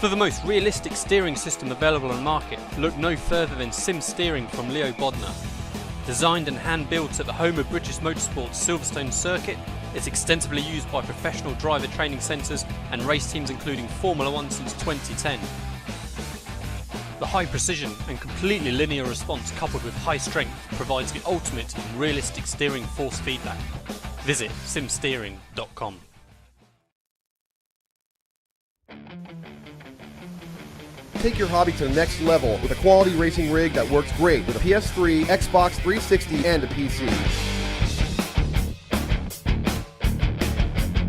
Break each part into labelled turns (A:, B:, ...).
A: For the most realistic steering system available on the market, look no further than Sim Steering from Leo Bodnar. Designed and hand-built at the home of British Motorsport's Silverstone circuit, it's extensively used by professional driver training centres and race teams including Formula 1 since 2010. The high precision and completely linear response coupled with high strength provides the ultimate in realistic steering force feedback. Visit simsteering.com.
B: Take your hobby to the next level with a quality racing rig that works great with a PS3, Xbox 360, and a PC.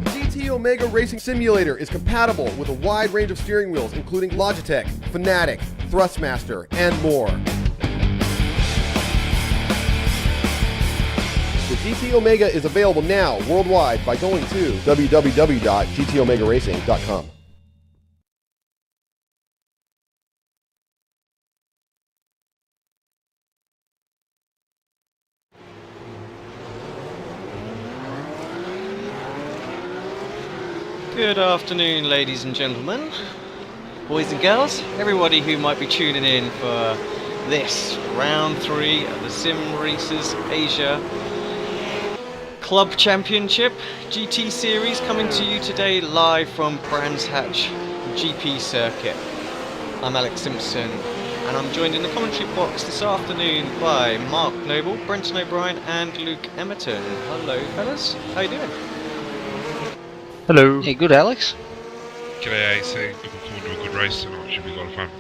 B: GT Omega Racing Simulator is compatible with a wide range of steering wheels including Logitech, Fanatec, Thrustmaster, and more. The GT Omega is available now worldwide by going to www.gtomegaracing.com.
C: Good afternoon, ladies and gentlemen, boys and girls, everybody who might be tuning in for this round 3 of the Sim Racers Asia Club Championship GT Series, coming to you today live from Brands Hatch GP Circuit. I'm Alex Simpson, and I'm joined in the commentary box this afternoon by Mark Noble, Brenton O'Brien, and Luke Emerton. Hello, fellas. How you doing?
A: Hello.
D: Hey, good, Alex.
E: G'day AC, looking forward to a good race tonight, should be a lot of fun.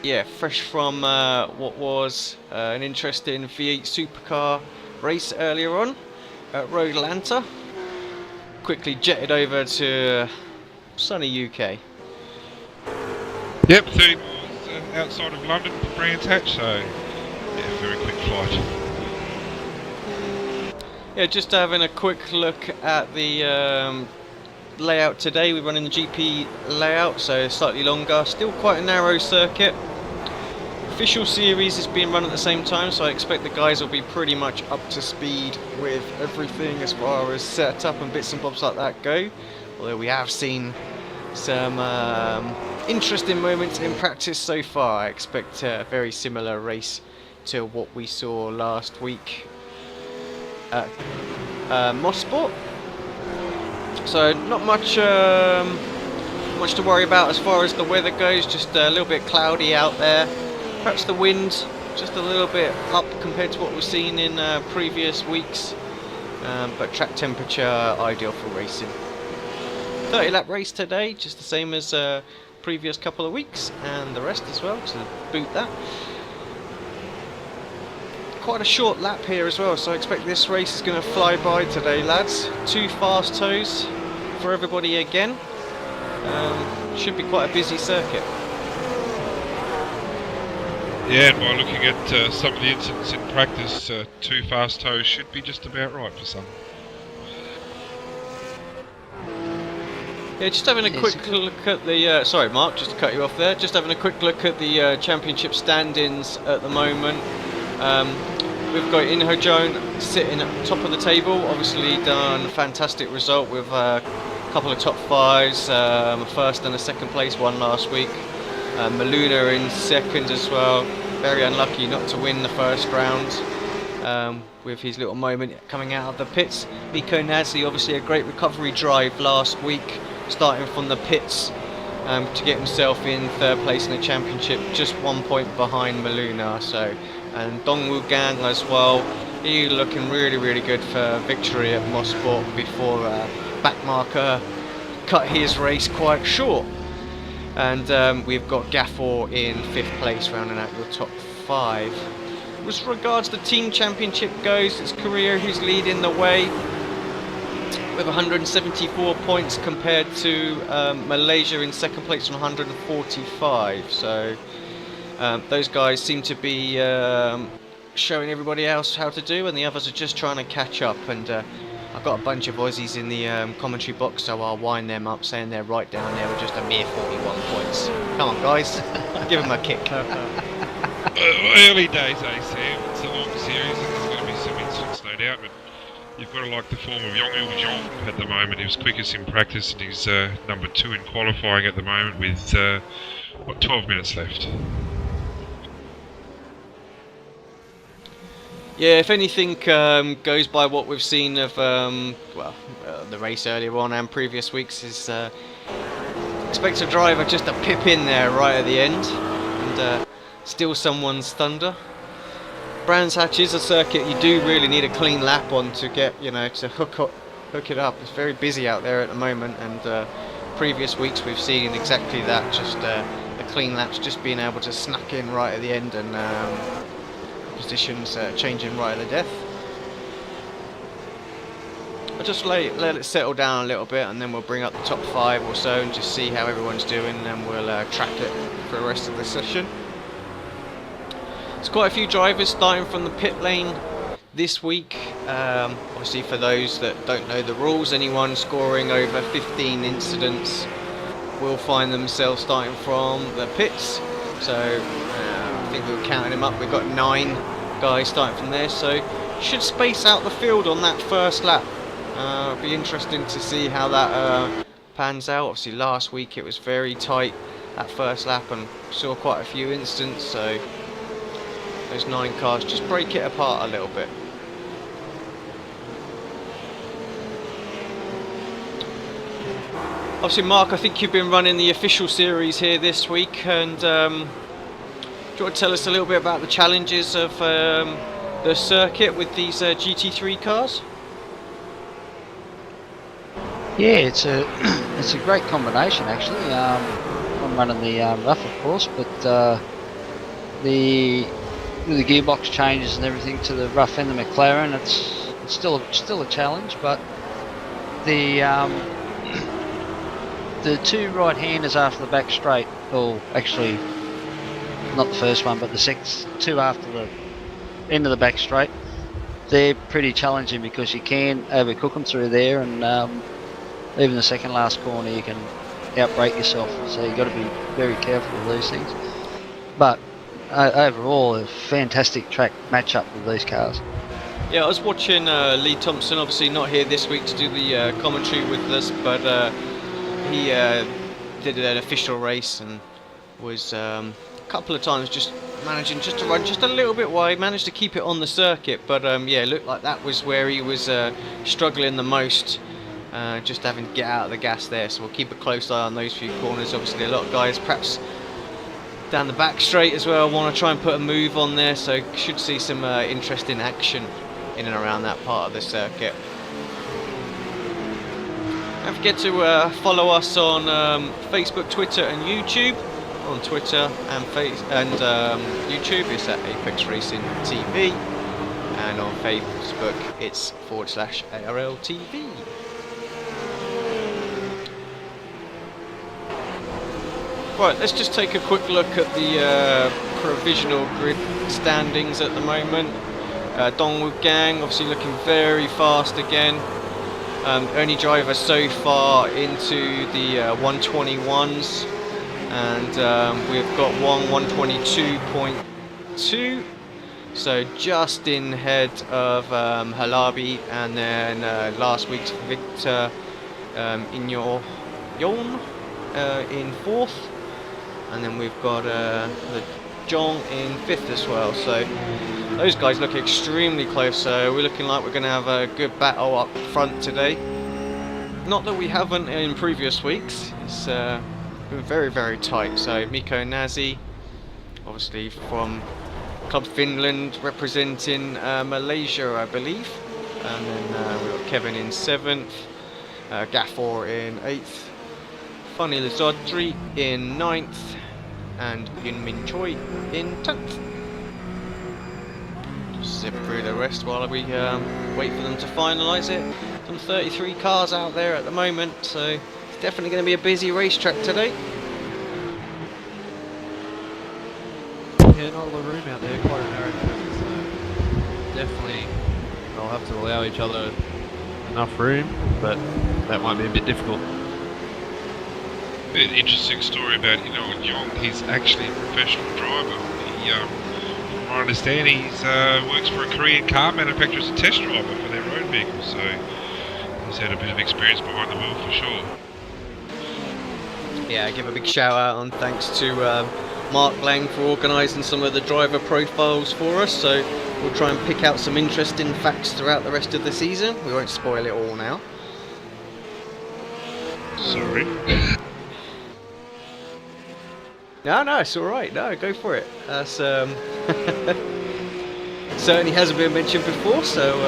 C: Yeah, fresh from what was an interesting V8 supercar race earlier on at Road Atlanta. Quickly jetted over to sunny UK.
E: Yep, 30 miles outside of London for Brands Hatch, so yeah, very quick flight.
C: Yeah, just having a quick look at the layout today. We're running the GP layout, so slightly longer, still quite a narrow circuit. Official series is being run at the same time, so I expect the guys will be pretty much up to speed with everything as far as setup and bits and bobs like that go. Although we have seen some interesting moments in practice so far. I expect a very similar race to what we saw last week at Mosport. So not much much to worry about as far as the weather goes, just a little bit cloudy out there. Perhaps the wind just a little bit up compared to what we've seen in previous weeks, but track temperature ideal for racing. 30 lap race today, just the same as previous couple of weeks, and the rest as well to boot that. Quite a short lap here as well, so I expect this race is going to fly by today, lads. 2 fast toes for everybody again. Should be quite a busy circuit.
E: Yeah, and by looking at some of the incidents in practice, 2 fast toes should be just about right for some.
C: Yeah, just having a quick look at the... sorry Mark, just to cut you off there. Just having a quick look at the championship standings at the moment. We've got Jeon sitting at the top of the table, obviously done a fantastic result with a couple of top 5s, a first and a second place one last week. Maluna in second as well, very unlucky not to win the first round with his little moment coming out of the pits. Miko Nazi, obviously a great recovery drive last week, starting from the pits to get himself in 3rd place in the championship, just 1 point behind Maluna. So, and Dongwoo Gang as well, he looking really good for victory at Mosport before Backmarker cut his race quite short. And we've got Gaffor in 5th place, rounding out your top 5. As regards the team championship goes, it's Korea who's leading the way with 174 points compared to Malaysia in 2nd place on 145. So those guys seem to be showing everybody else how to do, and the others are just trying to catch up. And I've got a bunch of Aussies in the commentary box, so I'll wind them up, saying they're right down there with just a mere 41 points. Come on, guys, give them a kick.
E: Early days, AC. It's a long series, and there's going to be some incidents, no doubt. But You've got to like the form of Jeon at the moment. He was quickest in practice and he's number 2 in qualifying at the moment with, 12 minutes left.
C: Yeah, if anything goes by what we've seen of the race earlier on and previous weeks, is expect a driver just to pip in there right at the end and steal someone's thunder. Brands Hatch is a circuit you do really need a clean lap on to get, to hook it up. It's very busy out there at the moment, and previous weeks we've seen exactly that, just the clean laps, just being able to snuck in right at the end and positions changing right at the death. I'll just let it settle down a little bit, and then we'll bring up the top 5 or so and just see how everyone's doing, and then we'll track it for the rest of the session. There's quite a few drivers starting from the pit lane this week. Obviously, for those that don't know the rules, anyone scoring over 15 incidents will find themselves starting from the pits. So I think we were counting them up. We've got 9 guys starting from there, so should space out the field on that first lap. It'll be interesting to see how that pans out. Obviously, last week it was very tight, that first lap, and saw quite a few incidents. So those 9 cars just break it apart a little bit. Obviously, Mark, I think you've been running the official series here this week, and do you want to tell us a little bit about the challenges of the circuit with these GT3 cars?
D: Yeah, it's a great combination actually. I'm running the rough, of course, but with the gearbox changes and everything to the rough and the McLaren, it's still a challenge. But the 2 right-handers after the back straight, or actually not the first one, but the 2 after the end of the back straight, they're pretty challenging because you can overcook them through there, and even the second last corner you can outbrake yourself. So you've got to be very careful with these things. But overall, a fantastic track matchup with these cars.
C: Yeah, I was watching Lee Thompson, obviously not here this week to do the commentary with us, but he did an official race and was a couple of times just managing just to run just a little bit wide, managed to keep it on the circuit, but yeah, it looked like that was where he was struggling the most, just having to get out of the gas there. So we'll keep a close eye on those few corners. Obviously a lot of guys perhaps down the back straight as well want to try and put a move on there, so should see some interesting action in and around that part of the circuit. Don't forget to follow us on Facebook, Twitter and YouTube. On Twitter and YouTube it's at Apex Racing TV, and on Facebook it's /ARl-TV. Right, let's just take a quick look at the provisional grid standings at the moment. Dongwood Gang obviously looking very fast again. Only driver so far into the 121s, and we've got 122.2, so just in head of Halabi, and then last week's Victor Jeon in 4th, and then we've got the Jeon in 5th as well. So those guys look extremely close, so we're looking like we're going to have a good battle up front today. Not that we haven't in previous weeks. It's been very, very tight. So Mikko Nazi, obviously from Club Finland, representing Malaysia, I believe. And then we've got Kevin in 7th, Gafford in 8th, Funny Lizodri in 9th, and Yun Min Choi in 10th. Just zip through the rest while we wait for them to finalise it. Some 33 cars out there at the moment, so it's definitely going to be a busy racetrack today.
F: Yeah, not a lot of room out there, quite a narrow track, so definitely they'll have to allow each other enough room, but that might be a bit difficult.
E: An interesting story about Jeon. He's actually a professional driver. He I understand he works for a Korean car manufacturer as a test driver for their own vehicles, so he's had a bit of experience behind the wheel for sure.
C: Yeah, give a big shout out and thanks to Mark Lang for organising some of the driver profiles for us. So we'll try and pick out some interesting facts throughout the rest of the season. We won't spoil it all now.
E: Sorry.
C: No, it's all right. No, go for it. That's certainly hasn't been mentioned before. So,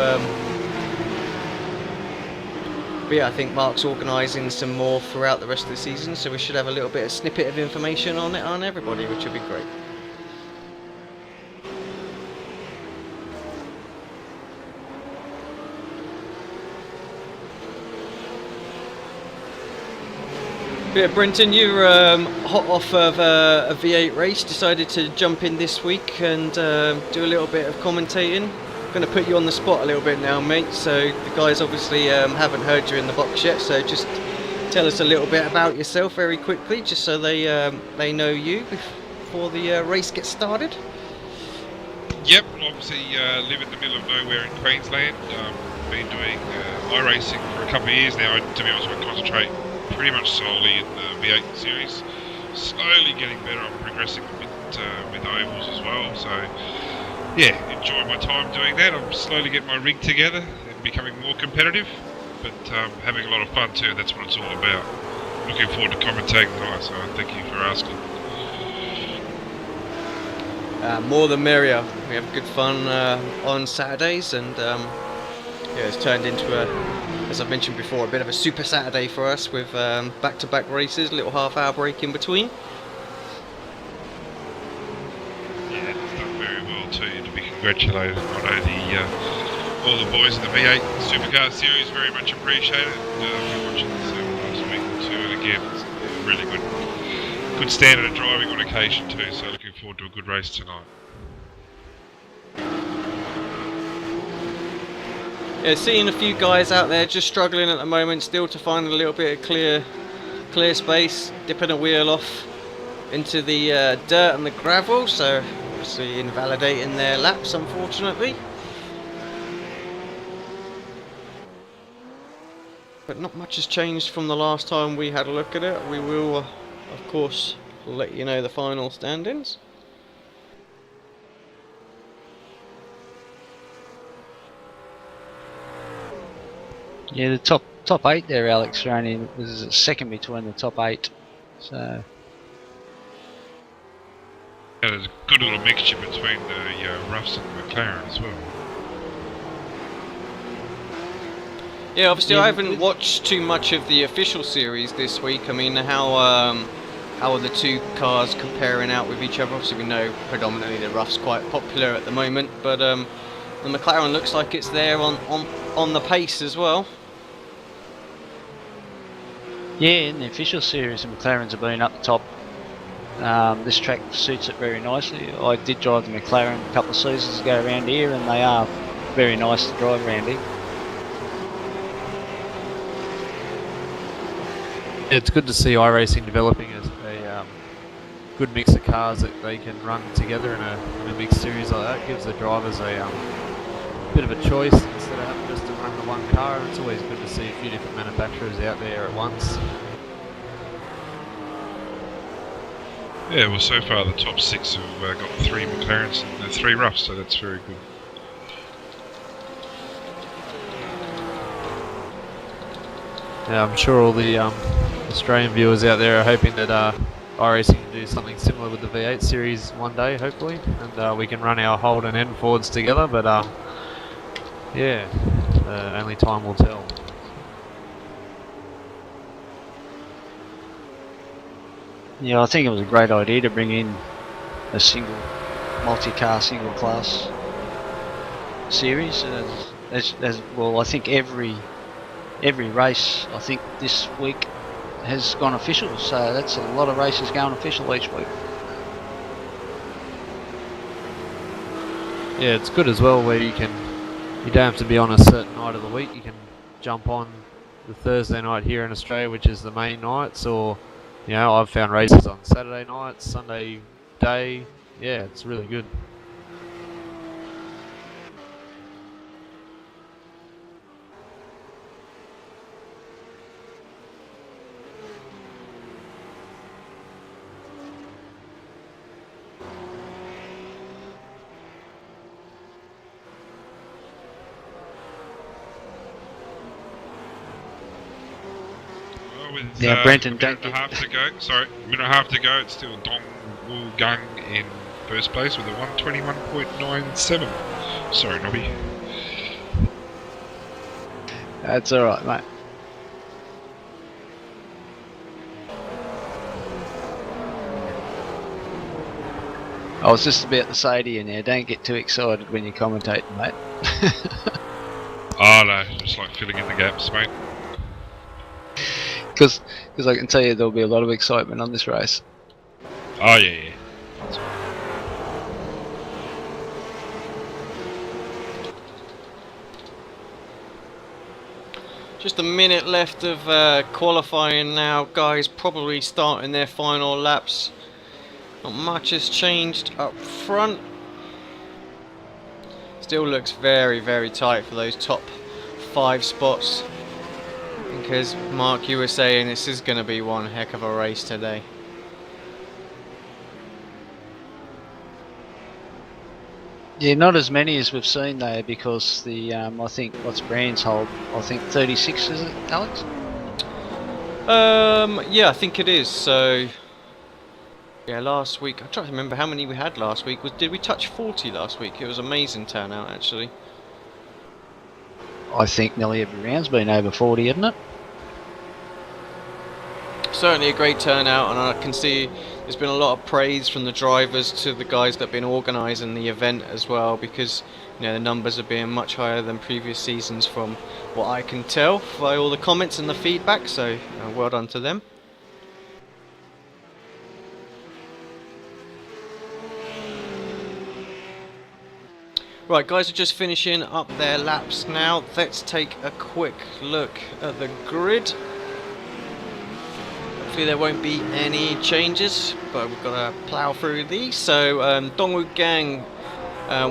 C: but yeah, I think Mark's organising some more throughout the rest of the season. So we should have a little bit of snippet of information on it on everybody, which would be great. Yeah, Brenton, you were hot off of a V8 race, decided to jump in this week and do a little bit of commentating. Going to put you on the spot a little bit now, mate. So the guys obviously haven't heard you in the box yet, so just tell us a little bit about yourself very quickly, just so they know you before the race gets started.
E: Yep, obviously live in the middle of nowhere in Queensland. Been doing iRacing for a couple of years now. To be honest, I concentrate pretty much solely in the V8 series. Slowly getting better. I'm progressing a bit with ovals as well. So yeah, enjoy my time doing that. I'm slowly getting my rig together and becoming more competitive, but having a lot of fun too. That's what it's all about. Looking forward to commentating tonight. So thank you for asking.
C: More than merrier. We have good fun on Saturdays, and yeah, it's turned into as I've mentioned before, a bit of a super Saturday for us with back-to-back races, little half-hour break in between.
E: Yeah, it's done very well too. To be congratulated, not only all the boys in the V8 Supercar Series, very much appreciated. Been watching this over the last week or two, and again, it's a really good standard of driving on occasion too. So looking forward to a good race tonight.
C: Yeah, seeing a few guys out there just struggling at the moment, still to find a little bit of clear space, dipping a wheel off into the dirt and the gravel, so obviously invalidating their laps, unfortunately. But not much has changed from the last time we had a look at it. We will, of course, let you know the final standings.
D: Yeah, the top 8 there, Alex, are only was second between the top 8. So
E: Yeah, there's a good little mixture between the Roughs and the McLaren as well.
C: Yeah, obviously I haven't watched too much of the official series this week. I mean, how are the two cars comparing out with each other? Obviously we know predominantly the Rough's quite popular at the moment, but the McLaren looks like it's there on the pace as well.
D: yeah, in the official series, the McLarens have been up the top. This track suits it very nicely. I did drive the McLaren a couple of seasons ago around here, and they are very nice to drive around here.
F: It's good to see iRacing developing as a good mix of cars that they can run together in a mixed series like that. It gives the drivers a bit of a choice instead of having just to run the one car. It's always good to see a few different manufacturers out there at once.
E: Yeah, well, so far the top 6 have got 3 McLarens and 3 Roughs, so that's very good.
F: Yeah, I'm sure all the Australian viewers out there are hoping that iRacing can do something similar with the V8 series one day, hopefully, and we can run our Holden and Fords together, but yeah, only time will tell.
D: Yeah, I think it was a great idea to bring in a single multi-car, single class series. As well, I think every race, I think this week has gone official, so that's a lot of races going official each week.
F: Yeah, it's good as well where you don't have to be on a certain night of the week. You can jump on the Thursday night here in Australia, which is the main nights, or you know, I've found races on Saturday nights, Sunday day. Yeah, it's really good.
E: with
D: Brenton,
E: a minute
D: don't
E: and a half to go. Sorry, a minute and a half to go. It's still Dong Woo Gung in first place with a 121.97. Sorry, Nobby.
D: That's alright, mate. I was just about to say to you now, don't get too excited when you're commentating, mate.
E: Oh no, just like filling in the gaps, mate.
D: Because I can tell you there'll be a lot of excitement on this race.
E: Oh yeah.
C: Just a minute left of qualifying now. Guys probably starting their final laps. Not much has changed up front. Still looks very, very tight for those top 5 spots. Because Mark, you were saying this is going to be one heck of a race today.
D: Yeah, not as many as we've seen though, because the I think what's Brand's hold? I think 36, is it, Alex?
C: Yeah, I think it is. So yeah, last week I'm trying to remember how many we had last week. Did we touch 40 last week? It was amazing turnout actually.
D: I think nearly every round's been over 40, isn't it?
C: Certainly a great turnout, and I can see there's been a lot of praise from the drivers to the guys that have been organising the event as well, because you know the numbers are being much higher than previous seasons from what I can tell by all the comments and the feedback, so well done to them. Right, guys are just finishing up their laps now. Let's take a quick look at the grid. Hopefully there won't be any changes, but we've got to plough through these. So Dongwoo Gang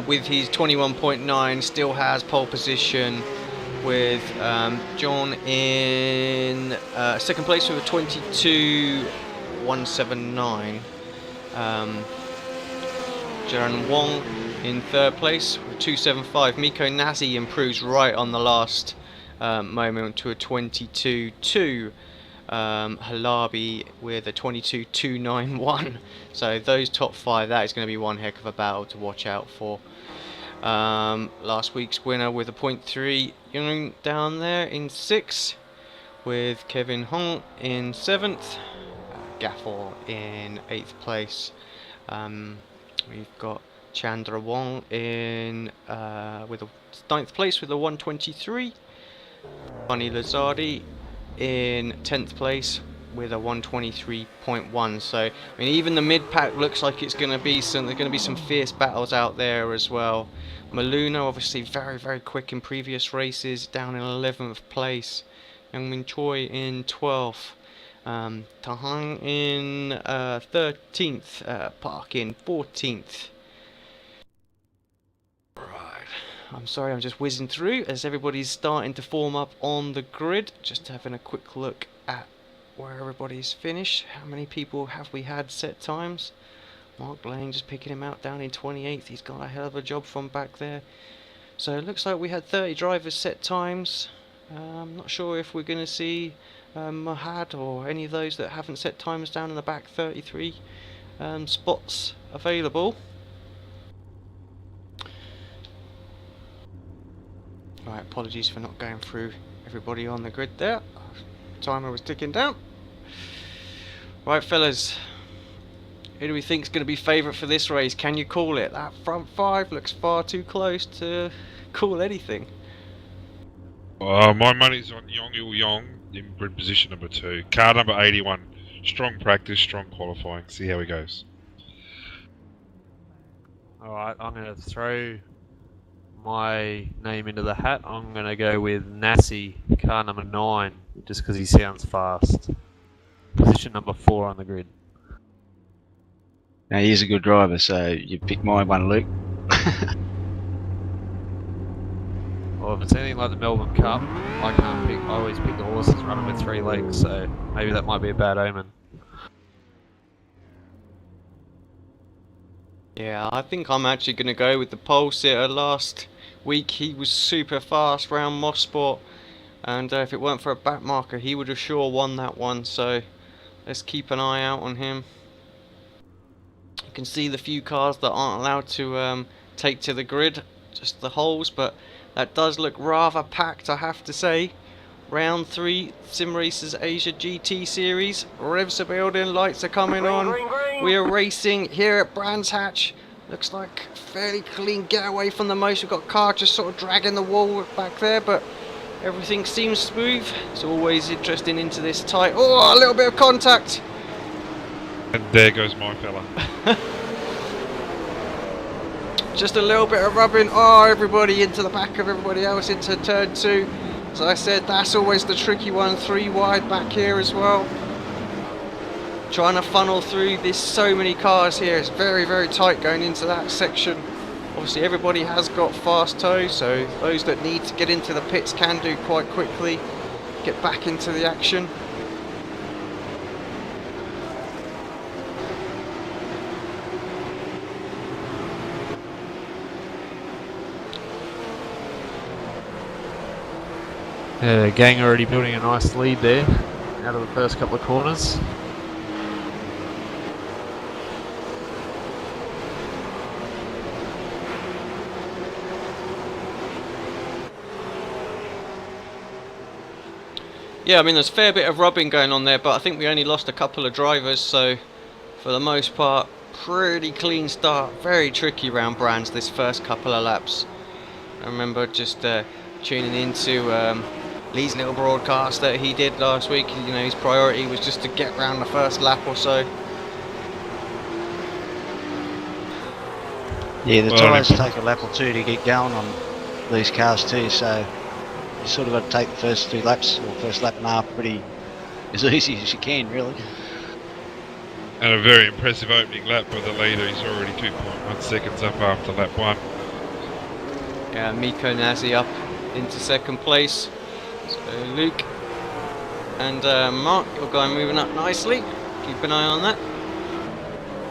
C: with his 21.9 still has pole position, with Jeon in second place with a 22.179. Jaron Wong in third place with 2.75. Miko Nazi improves right on the last moment to a 22.2. Halabi with a 22.291. So those top 5, that is going to be one heck of a battle to watch out for. Last week's winner with a 0.3, Jeon down there in 6th, with Kevin Hong in 7th, Gaffel in 8th place. We've got Chandra Wong in with a 9th place with a 123. Bunny Lazardi in 10th place with a 123.1. So I mean, even the mid pack looks like it's going to be some. There's going to be some fierce battles out there as well. Maluna obviously very, very quick in previous races, down in 11th place. Youngmin Choi in 12th. Tahang in 13th. Park in 14th. I'm sorry, I'm just whizzing through as everybody's starting to form up on the grid. Just having a quick look at where everybody's finished. How many people have we had set times? Mark Lane just picking him out down in 28th. He's got a hell of a job from back there. So it looks like we had 30 drivers set times. I'm not sure if we're going to see Mahad or any of those that haven't set times down in the back. 33 spots available. Right, apologies for not going through everybody on the grid there. Timer was ticking down. Right, fellas, who do we think is going to be favourite for this race? Can you call it? That front 5 looks far too close to call anything.
E: My money's on Yong Il Yong in grid position number 2. Car number 81. Strong practice, strong qualifying. See how he goes.
F: Alright, I'm going to throw my name into the hat. I'm going to go with Nassi, car number 9, just because he sounds fast. Position number 4 on the grid.
D: Now he's a good driver, so you pick my one, Luke.
F: Well, if it's anything like the Melbourne Cup, I can't pick. I always pick the horses running with 3 legs, so maybe that might be a bad omen.
C: Yeah, I think I'm actually going to go with the pole sitter. Last week he was super fast round Mossport. and if it weren't for a back marker, he would have sure won that one. So let's keep an eye out on him. You can see the few cars that aren't allowed to take to the grid, just the holes, but that does look rather packed, I have to say. Round 3, Sim Racers Asia GT Series. Revs are building, lights are coming on. We are racing here at Brands Hatch. Looks like a fairly clean getaway from the most. We've got a car just sort of dragging the wall back there, but everything seems smooth. It's always interesting into this tight. Oh, a little bit of contact.
E: And there goes my fella.
C: Just a little bit of rubbing. Oh, everybody into the back of everybody else into turn 2. As I said, that's always the tricky one. 3 wide back here as well. Trying to funnel through. There's so many cars here. It's very, very tight going into that section. Obviously, everybody has got fast tow, so those that need to get into the pits can do quite quickly. Get back into the action.
F: Yeah, the gang already building a nice lead there out of the first couple of corners.
C: Yeah, I mean, there's a fair bit of rubbing going on there, but I think we only lost a couple of drivers, so for the most part, pretty clean start. Very tricky round Brands this first couple of laps. I remember just tuning into Lee's little broadcast that he did last week. You know, his priority was just to get round the first lap or so.
D: Yeah, the tyres take a lap or two to get going on these cars too, so you sort of got to take the first 2 laps, or first lap and a half, pretty as easy as you can, really.
E: And a very impressive opening lap by the leader. He's already 2.1 seconds up after lap 1.
C: Yeah, Miko Nazi up into second place. So Luke and Mark, your guy moving up nicely. Keep an eye on that.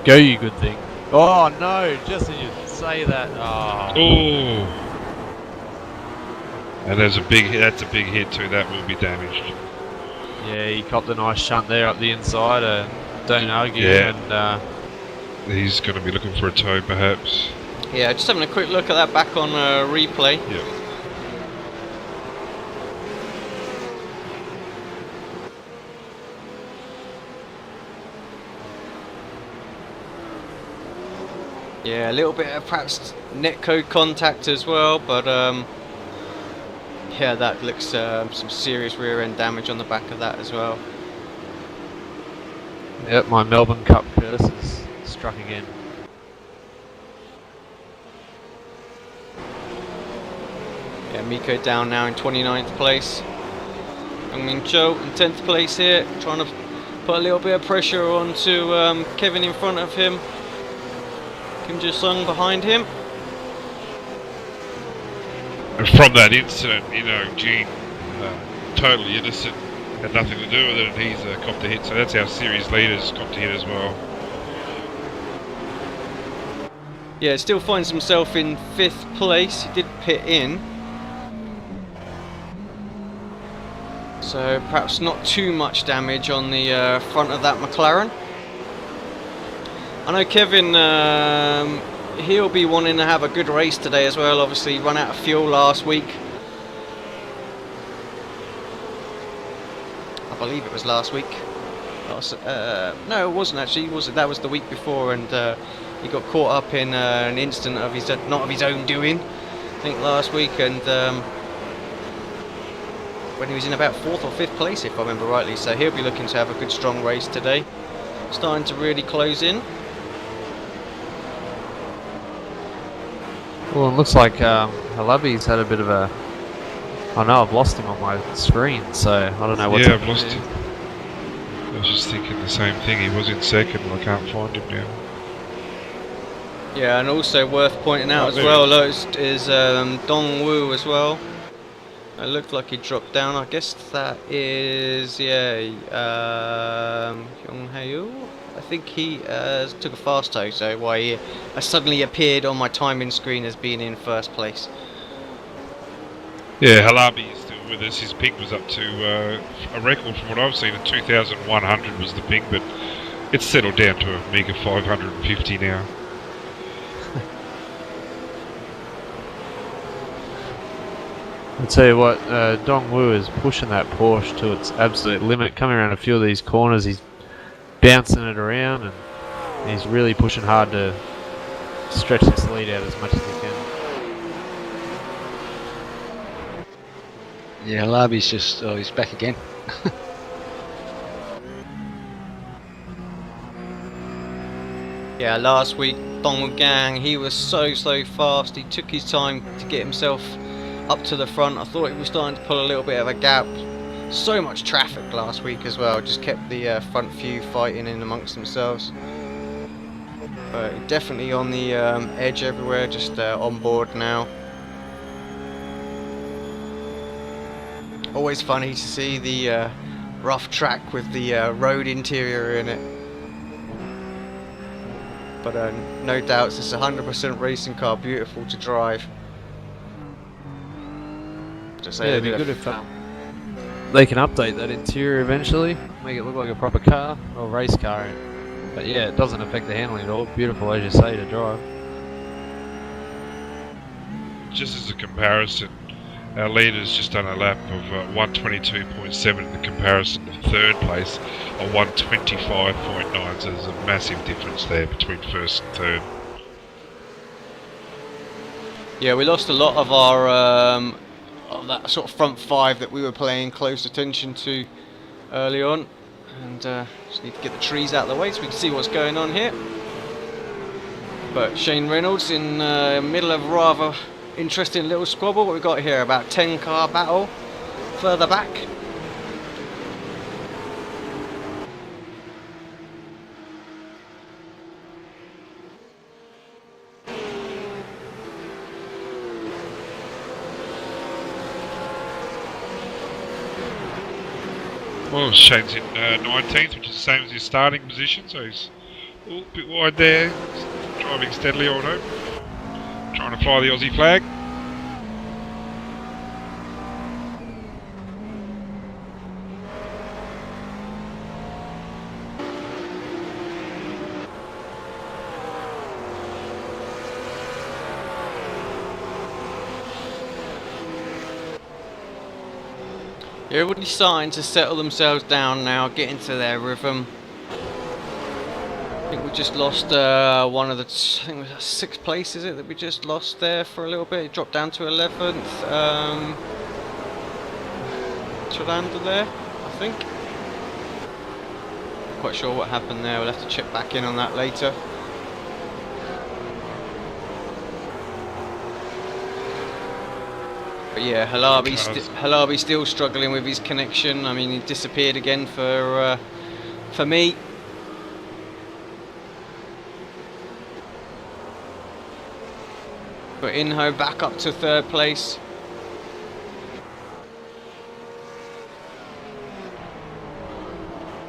F: Go, you good thing. Oh no, just as you say that. Oh.
E: Oh! And that's a big hit too. That will be damaged.
F: Yeah, he copped a nice shunt there up the inside. Don't argue.
E: Yeah.
F: And
E: He's going to be looking for a tow, perhaps.
C: Yeah, just having a quick look at that back on replay.
E: Yeah.
C: Yeah, a little bit of perhaps netcode contact as well, but yeah, that looks some serious rear end damage on the back of that as well.
F: yep, my Melbourne Cup Curtis is struck again.
C: Yeah, Miko down now in 29th place. Youngmin Cho in 10th place here, trying to put a little bit of pressure onto Kevin in front of him. Kim Ji-sung behind him.
E: And from that incident, you know, Jeon, totally innocent, had nothing to do with it, and he's copped a hit. So that's our series leaders copped a hit as well.
C: Yeah, still finds himself in 5th place. He did pit in. So perhaps not too much damage on the front of that McLaren. I know Kevin, he'll be wanting to have a good race today as well. Obviously, he ran out of fuel last week. I believe it was last week. No, it wasn't actually. That was the week before, and he got caught up in an incident of his, not of his own doing, I think last week, and when he was in about 4th or 5th place, if I remember rightly. So he'll be looking to have a good, strong race today. Starting to really close in.
F: Well, it looks like Halabi's had a bit of a... I know I've lost him on my screen, so I don't know what's
E: Yeah, I've
F: happening
E: lost
F: there.
E: him. I was just thinking the same thing. He was in 2nd, but I can't find him now.
C: Yeah, and also worth pointing out as
E: there
C: well
E: he
C: is Dong Woo as well. It looked like he dropped down. I guess that is, yeah, Hyung Hae-yu. I think he took a fast tow, so why he suddenly appeared on my timing screen as being in 1st place.
E: Yeah, Halabi is still with us, his ping was up to a record from what I've seen of 2,100 was the ping, but it's settled down to a meager 550 now.
F: I'll tell you what, Dongwu is pushing that Porsche to its absolute limit. Coming around a few of these corners, he's bouncing it around, and he's really pushing hard to stretch this lead out as much as he can.
D: Yeah, Larby's just, oh, he's back again.
C: Yeah, last week, Dong Gang, he was so fast. He took his time to get himself up to the front. I thought he was starting to pull a little bit of a gap. So much traffic last week as well, just kept the front few fighting in amongst themselves. But definitely on the edge everywhere, just on board now. Always funny to see the rough track with the road interior in it. But no doubts, it's a 100% racing car, beautiful to drive. Just
F: Yeah, it'd be good if they can update that interior eventually, make it look like a proper car or race car. But yeah, it doesn't affect the handling at all. Beautiful, as you say, to drive.
E: Just as a comparison, our leader's just done a lap of 122.7 in the comparison to third place of 125.9, so there's a massive difference there between first and third.
C: Yeah, we lost a lot of our of that sort of front five that we were paying close attention to early on, and just need to get the trees out of the way so we can see what's going on here. But Shane Reynolds in the middle of a rather interesting little squabble. What we got here, about 10 car battle further back.
E: Well, Shane's in 19th, which is the same as his starting position, so he's a bit wide there, driving steadily, I would hope. Trying to fly the Aussie flag.
C: Yeah, everybody's starting to settle themselves down now, get into their rhythm. I think we just lost one of the, I think it was 6th place, is it, that we just lost there for a little bit? It dropped down to 11th. Chilanda there, I think. Not quite sure what happened there, we'll have to check back in on that later. But yeah, Halabi's still struggling with his connection. I mean, he disappeared again for me. But Inho back up to 3rd place.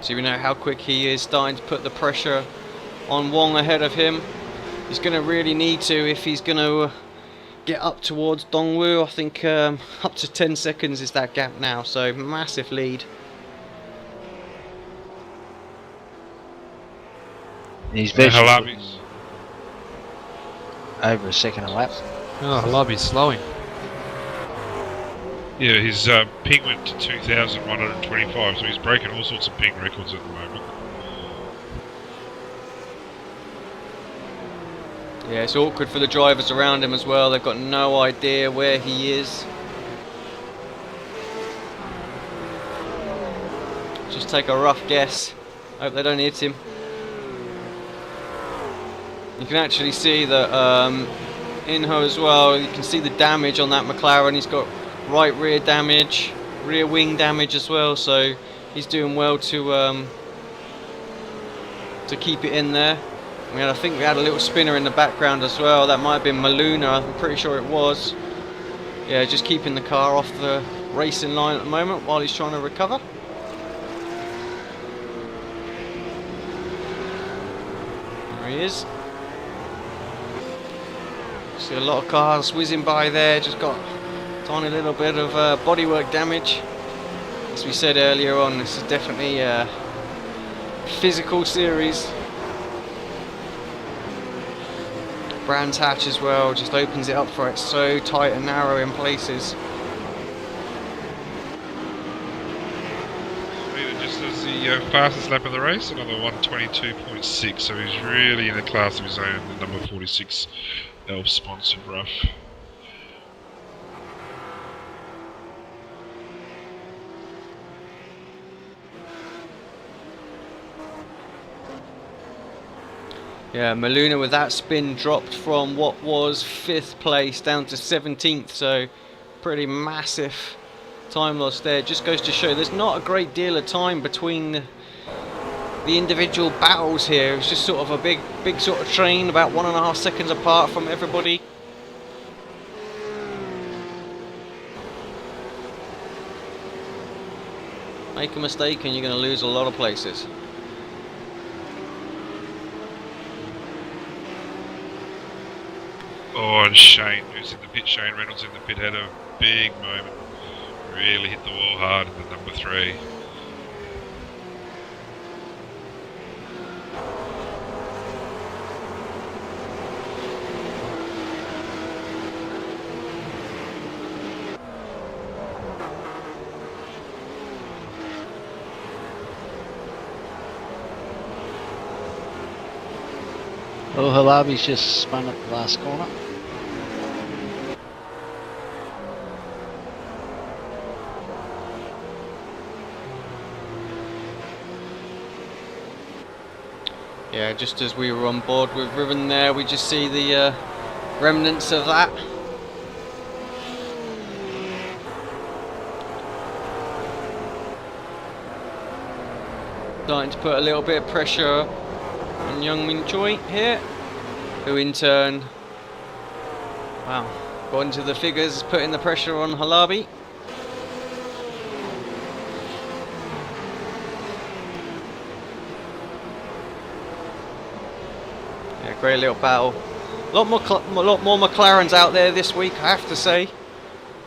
C: So we know how quick he is, starting to put the pressure on Wong ahead of him. He's going to really need to if he's going to get up towards Dongwu. I think up to 10 seconds is that gap now, so massive lead.
D: He's virtually
E: Halabi's.
D: over a second a lap.
F: Oh, Halabi's slowing.
E: Yeah, his ping went to 2,125, so he's breaking all sorts of ping records at the moment.
C: Yeah, it's awkward for the drivers around him as well. They've got no idea where he is. Just take a rough guess. Hope they don't hit him. You can actually see that Inho as well. You can see the damage on that McLaren. He's got right rear damage, rear wing damage as well. So he's doing well to keep it in there. I think we had a little spinner in the background as well. That might have been Maluna, I'm pretty sure it was. Yeah, just keeping the car off the racing line at the moment while he's trying to recover. There he is. See a lot of cars whizzing by there, just got Tiny little bit of bodywork damage. As we said earlier on, this is definitely a physical series. Brands hatch as well, just opens it up for it, so tight and narrow in places.
E: Just as the fastest lap of the race, another 122.6, so he's really in a class of his own, the number 46 Elf sponsored rough.
C: Yeah, Maluna with that spin dropped from what was 5th place down to 17th, so pretty massive time loss there. Just goes to show there's not a great deal of time between the individual battles here. It's just sort of a big sort of train, about 1.5 seconds apart from everybody. Make a mistake and you're going to lose a lot of places.
E: Oh, and Shane, who's in the pit, Shane Reynolds in the pit, had a big moment. Really hit the wall hard in the number 3.
D: Oh, Halabi's just spun at the last corner.
C: Yeah, just as we were on board with Riven there, we just see the remnants of that. Starting to put a little bit of pressure on Young Min Choi here, who in turn, wow, got into the figures, putting the pressure on Halabi. Yeah, great little battle. A lot more McLarens out there this week, I have to say.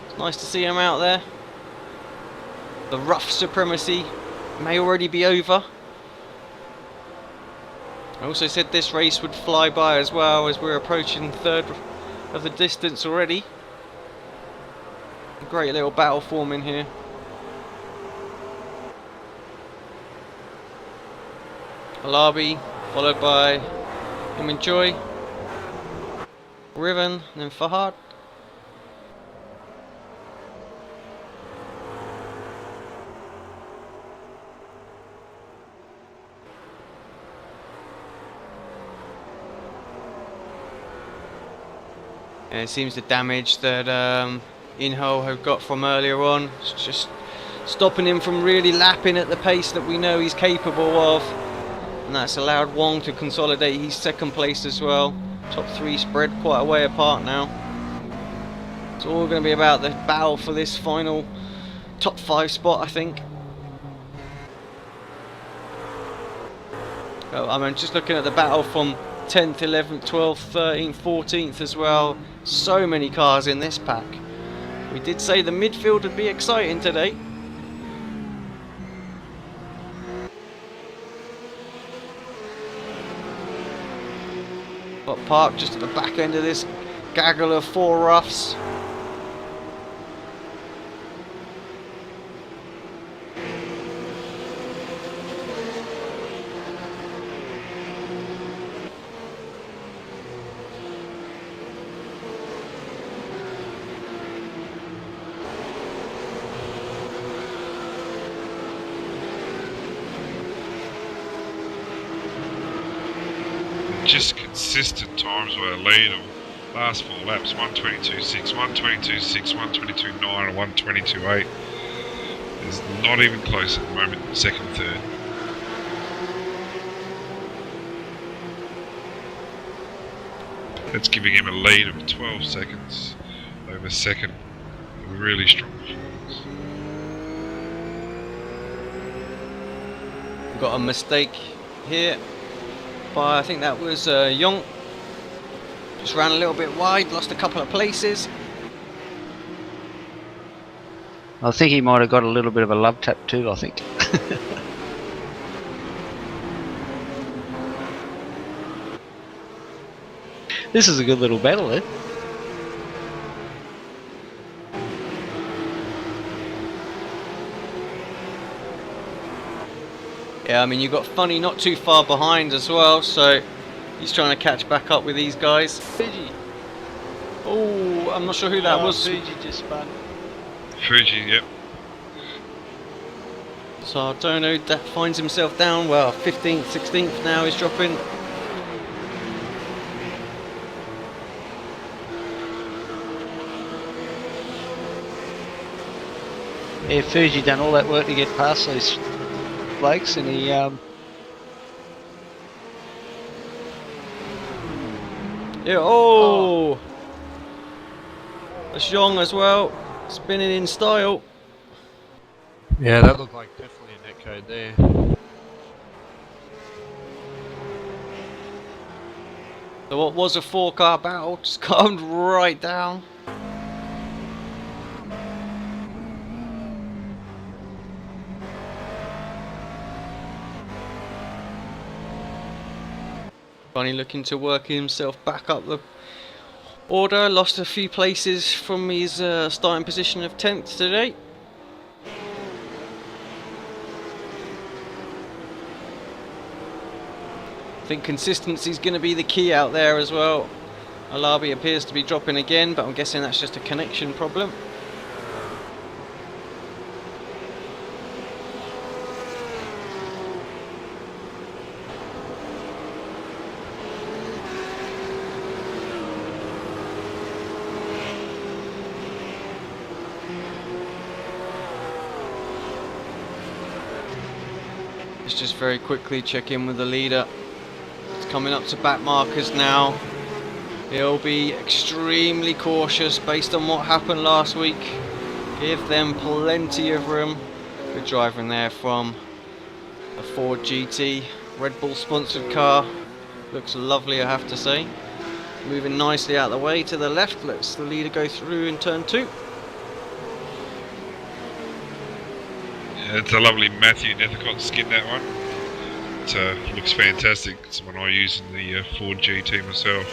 C: It's nice to see them out there. The rough supremacy may already be over. I also said this race would fly by as well, as we're approaching 1/3 of the distance already. A great little battle forming here. Halabi, followed by Joy, Riven, and then Fahad. And it seems the damage that Inho have got from earlier on is just stopping him from really lapping at the pace that we know he's capable of. And that's allowed Wong to consolidate his 2nd place as well. Top 3 spread quite a way apart now. It's all going to be about the battle for this final top 5 spot, I think. I'm just looking at the battle from 10th, 11th, 12th, 13th, 14th as well. So many cars in this pack. We did say the midfield would be exciting today. But Park just at the back end of this gaggle of 4 roughs.
E: Just consistent times by the lead of last 4 laps, 122.6, 122.6, 122.9 and 122.8. It's not even close at the moment, 2nd, 3rd. That's giving him a lead of 12 seconds over 2nd. A really strong performance.
C: Got a mistake here. By, I think that was Jeon. Just ran a little bit wide, lost a couple of places.
D: I think he might have got a little bit of a love tap too, I think. This is a good little battle, eh?
C: Yeah, I mean, you've got Funny not too far behind as well, so he's trying to catch back up with these guys.
D: Fuji.
C: Oh, I'm not sure who that was.
D: Fuji just spun.
E: Fuji, yep.
C: Sardono that finds himself down, well, 15th, 16th now he's dropping.
D: Yeah, Fuji done all that work to get past those blokes, and he
C: Yeah, oh! That's Jeon as well, spinning in style.
F: Yeah, that looked like definitely a netcode there.
C: So what was a 4-car battle just calmed right down. Funny looking to work himself back up the order, lost a few places from his starting position of 10th today. I think consistency is going to be the key out there as well. Alabi appears to be dropping again, but I'm guessing that's just a connection problem. Let's just very quickly check in with the leader. It's coming up to back markers now. He'll be extremely cautious based on what happened last week. Give them plenty of room. Good driving there from a Ford GT Red Bull sponsored car. Looks lovely, I have to say. Moving nicely out of the way to the left. Let's the leader go through in turn 2.
E: Yeah, it's a lovely Matthew Nethercott skin, that one. It looks fantastic. It's one I use in the Ford GT myself.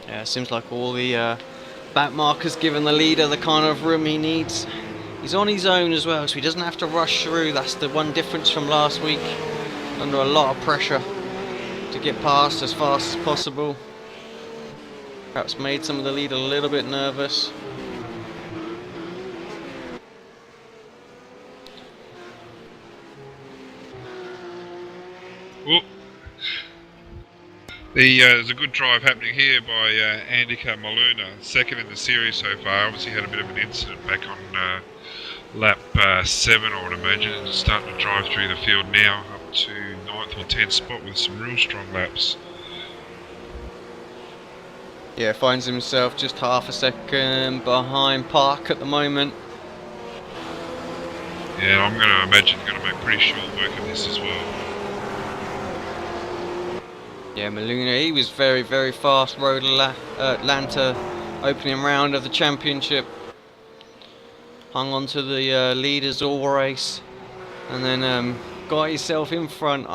C: Yeah, it seems like all the back markers giving the leader the kind of room he needs. He's on his own as well, so he doesn't have to rush through. That's the one difference from last week. Under a lot of pressure to get past as fast as possible. Perhaps made some of the leader a little bit nervous.
E: Oh. There's a good drive happening here by Andika Maluna, second in the series so far. Obviously had a bit of an incident back on lap 7, I would imagine, and starting to drive through the field now up to 9th or 10th spot with some real strong laps.
C: Yeah, finds himself just half a second behind Park at the moment.
E: Yeah, I'm going to imagine they're going to make pretty short work of this as well.
C: Yeah, Maluna, he was very, very fast. Road Atlanta opening round of the championship. Hung on to the leaders all race. And then got himself in front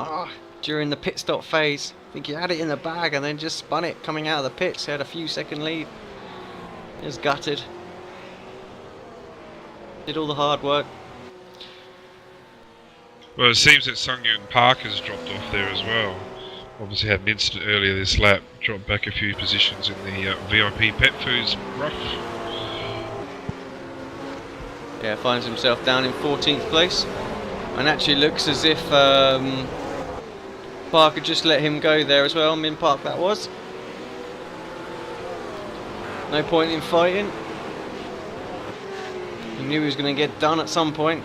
C: during the pit stop phase. I think he had it in the bag and then just spun it coming out of the pits. He had a few second lead. He was gutted. Did all the hard work.
E: Well, it seems that Sung-Yoon Park has dropped off there as well. Obviously had an incident earlier this lap, dropped back a few positions in the VIP Pet Foods rough.
C: Yeah, finds himself down in 14th place. And actually looks as if Parker just let him go there as well. Min Park that was. No point in fighting. He knew he was going to get done at some point.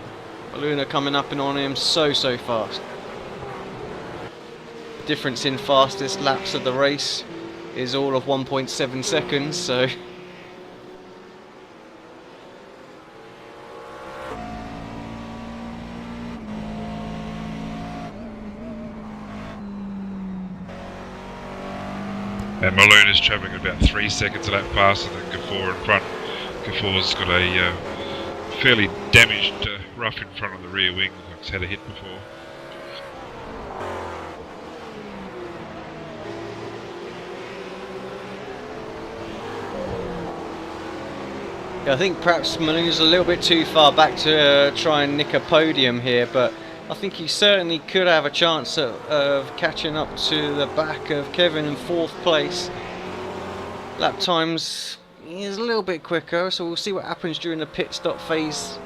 C: Luna coming up and on him so fast. The difference in fastest laps of the race is all of 1.7 seconds, so
E: And Malone is travelling about 3 seconds a lap faster than Gafour in front. Gafour's got a fairly damaged rough in front of the rear wing, like it's had a hit before.
C: Yeah, I think perhaps Maloon's a little bit too far back to try and nick a podium here, but I think he certainly could have a chance of catching up to the back of Kevin in 4th place. Lap times is a little bit quicker, so we'll see what happens during the pit stop phase.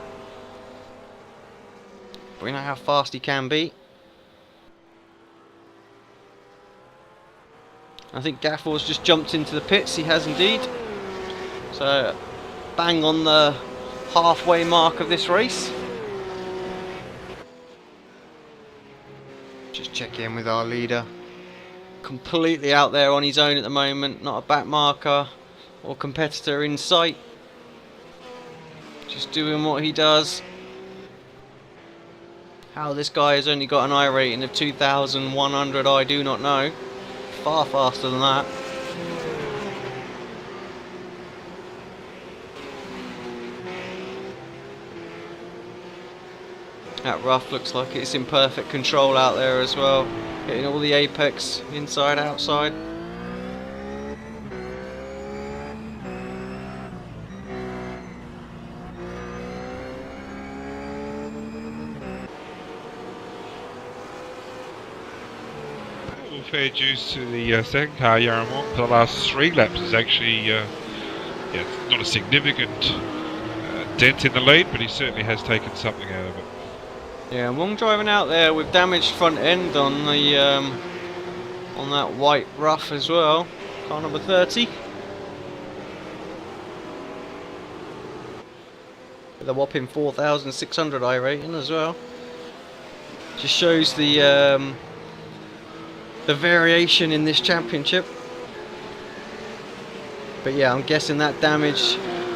C: But we know how fast he can be. I think Gaffor's just jumped into the pits, he has indeed. So bang on the halfway mark of this race. Just check in with our leader. Completely out there on his own at the moment, not a back marker or competitor in sight. Just doing what he does. How this guy has only got an I rating of 2,100 I do not know. Far faster than that. That rough looks like it's in perfect control out there as well. Getting all the apex inside, outside.
E: All fair dues to the second car, Yaramon, for the last 3 laps is actually, it's not a significant dent in the lead, but he certainly has taken something out of it.
C: Yeah, Wong driving out there with damaged front end on the on that white rough as well. Car number 30. With a whopping 4,600 I rating as well. Just shows the variation in this championship. But yeah, I'm guessing that damage,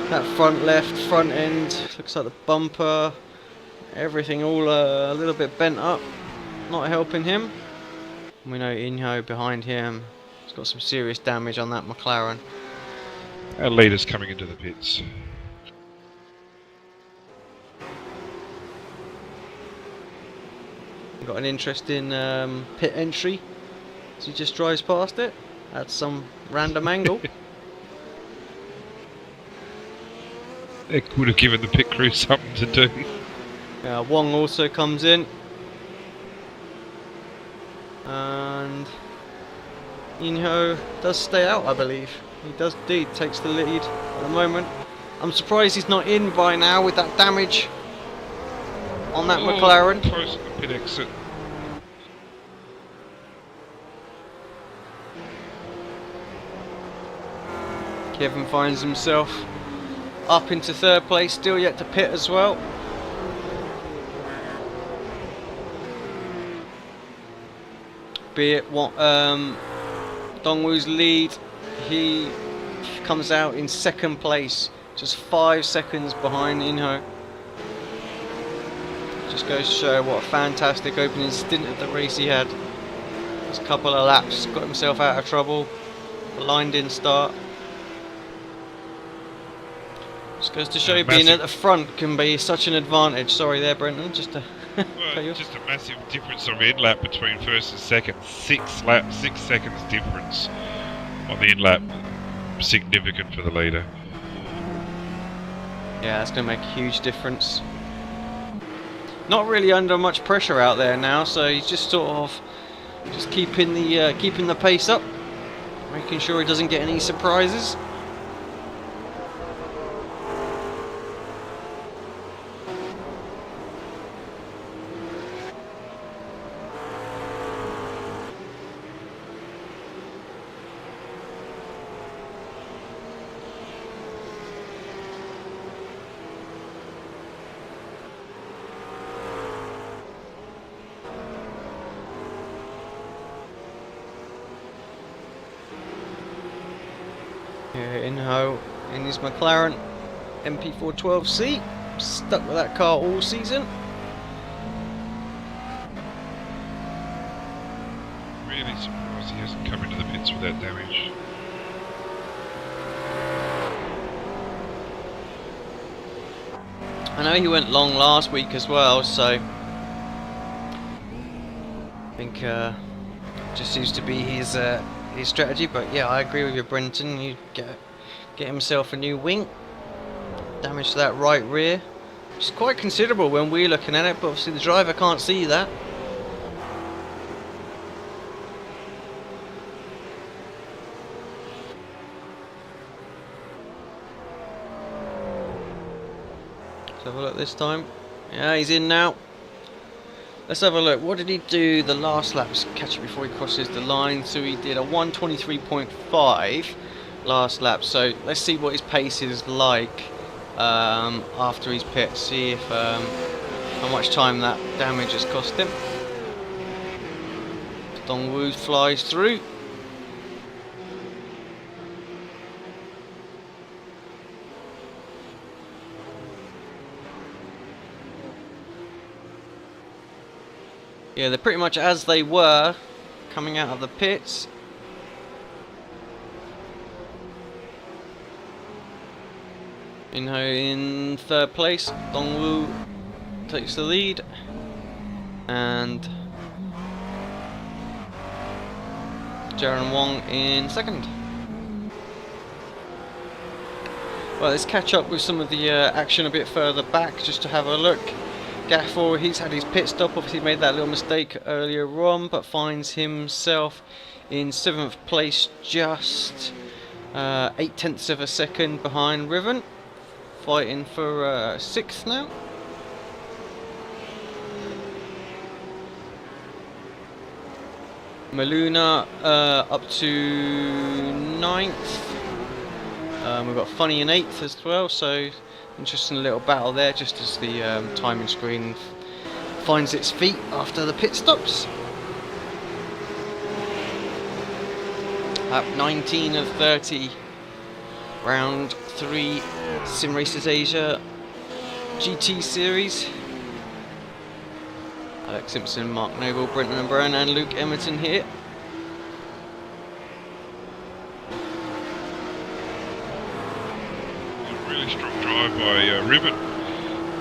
C: that front left, front end, looks like the bumper. Everything all a little bit bent up, not helping him. We know Inho behind him has got some serious damage on that McLaren.
E: Our leader's coming into the pits.
C: Got an interesting pit entry as he just drives past it at some random angle.
E: It could have given the pit crew something to do.
C: Wong also comes in, and Inho does stay out, I believe. He does indeed, takes the lead at the moment. I'm surprised he's not in by now with that damage on that McLaren.
E: Close to the pit exit.
C: Kevin finds himself up into 3rd place, still yet to pit as well. Be it what Dongwoo's lead, he comes out in 2nd place, just 5 seconds behind Inho. Just goes to show what a fantastic opening stint of the race he had. Just a couple of laps, got himself out of trouble. The line didn't start. Just goes to show being at the front can be such an advantage. Sorry there, Brenton, just to
E: Well, just a massive difference on the in lap between 1st and 2nd. 6 seconds difference on the in lap. Significant for the leader.
C: Yeah, that's going to make a huge difference. Not really under much pressure out there now, so he's just sort of just keeping the pace up, making sure he doesn't get any surprises. Yeah, Inho in his McLaren MP412C, stuck with that car all season.
E: Really surprised. surprised he hasn't come into the pits with that damage.
C: I know he went long last week as well, so I think just seems to be his strategy. But yeah, I agree with you, Brenton. You get himself a new wing. Damage to that right rear, which is quite considerable when we're looking at it, but obviously the driver can't see that. Let's have a look this time. Yeah, he's in now. Let's have a look. What did he do the last lap? Just catch it before he crosses the line. So he did a 1:23.5 last lap. So let's see what his pace is like after his pit. See if how much time that damage has cost him. Dongwoo flies through. Yeah, they're pretty much as they were coming out of the pits. In third place, Dongwoo takes the lead, and Jeon Wong in second. Well, let's catch up with some of the action a bit further back just to have a look. Gafford, he's had his pit stop, obviously made that little mistake earlier on, but finds himself in 7th place, just 0.8 of a second behind Riven, fighting for 6th now. Maluna up to 9th. We've got Funny in 8th as well, so interesting little battle there, just as the timing screen finds its feet after the pit stops. Up 19 of 30, round 3 Sim Racers Asia GT Series. Alex Simpson, Mark Noble, Brenton Brown and Luke Emerton here.
E: Really strong drive by Ribbon.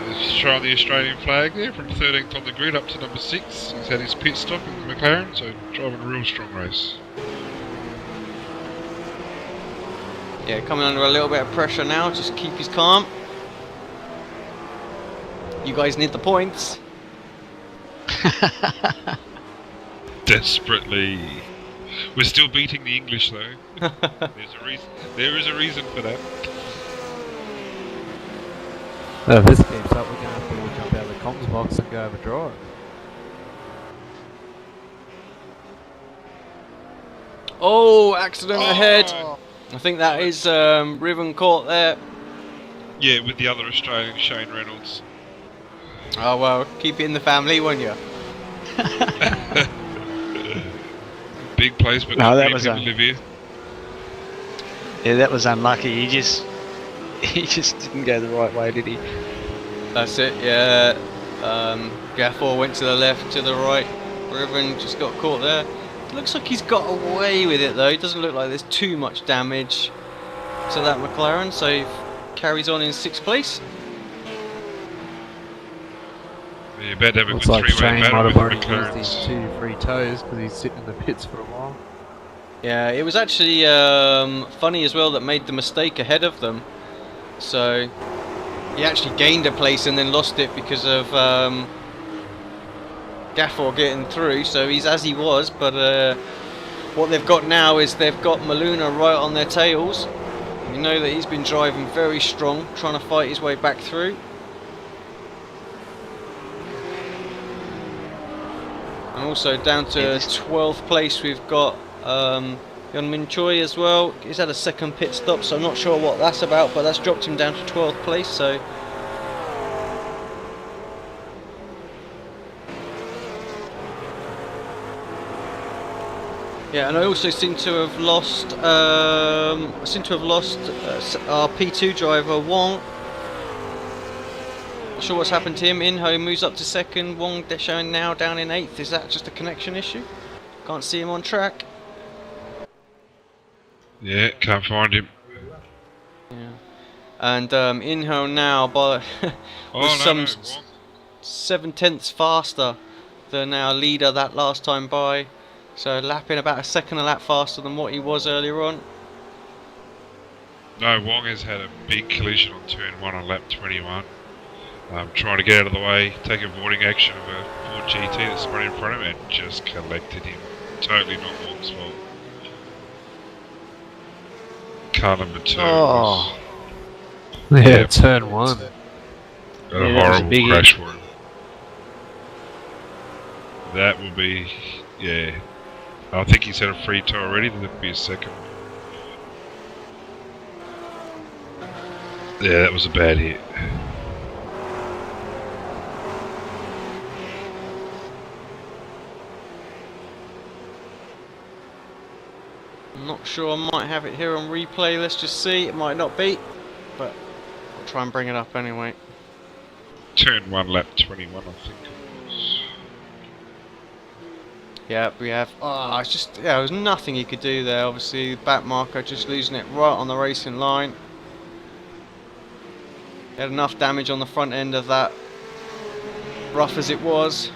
E: He's showing the Australian flag there from 13th on the grid up to number 6. He's had his pit stop in the McLaren, so driving a real strong race.
C: Yeah, coming under a little bit of pressure now, just keep his calm. You guys need the points.
E: Desperately. We're still beating the English though. There is a reason for that.
F: Well, if this keeps up, we're going to have to all jump out of the comms box and go overdrive.
C: Oh, accident ahead. I think that is Riven caught there.
E: Yeah, with the other Australian, Shane Reynolds.
C: Oh well, keep it in the family, won't you?
E: Big place, but
D: No,
E: not
D: that
E: many
D: was
E: people live here.
D: Yeah, that was unlucky. He just didn't go the right way, did he?
C: That's it, yeah. Gafford went to the left, to the right. Riven just got caught there. Looks like he's got away with it though. It doesn't look like there's too much damage to that McLaren, so he carries on in 6th place.
E: Yeah, you better have a
F: Looks
E: good
F: like
E: three-way
F: Shane might
E: battle
F: have
E: with the
F: already used his
E: McLarens.
F: 2 free toes because he's sitting in the pits for a while.
C: Yeah, it was actually Funny as well that made the mistake ahead of them. So he actually gained a place and then lost it because of Gafford getting through. So he's as he was, but what they've got now is they've got Maluna right on their tails. You know that he's been driving very strong, trying to fight his way back through. And also down to 12th place we've got Yeon Min Choi as well. He's had a 2nd pit stop, so I'm not sure what that's about, but that's dropped him down to 12th place. So yeah, and I also seem to have lost our P2 driver Wong. Not sure what's happened to him. Inho moves up to 2nd. Wong showing now down in 8th. Is that just a connection issue? Can't see him on track.
E: Yeah, can't find him.
C: Yeah. And Inho now by
E: Oh,
C: was
E: no,
C: some
E: no, wrong.
C: 7/10 faster than our leader that last time by. So lapping about a second a lap faster than what he was earlier on.
E: No, Wong has had a big collision on turn 1 on lap 21. Trying to get out of the way, take avoiding action of a Ford GT that spun in front of him and just collected him. Totally not Wong's fault. Car number 2
F: Oh.
E: was
F: Yeah, turn 1.
E: a
F: Yeah, that was a
E: horrible
F: biggie.
E: crash for him. That will be, yeah. I think he's had a free toe already, that would be his second. Yeah, that was a bad hit.
C: I'm not sure, I might have it here on replay, let's just see, it might not be, but I'll try and bring it up anyway.
E: Turn 1, lap 21, I think it was.
C: Yeah, we have, it's just, yeah, there was nothing he could do there, obviously, back marker just losing it right on the racing line. He had enough damage on the front end of that, rough as it was,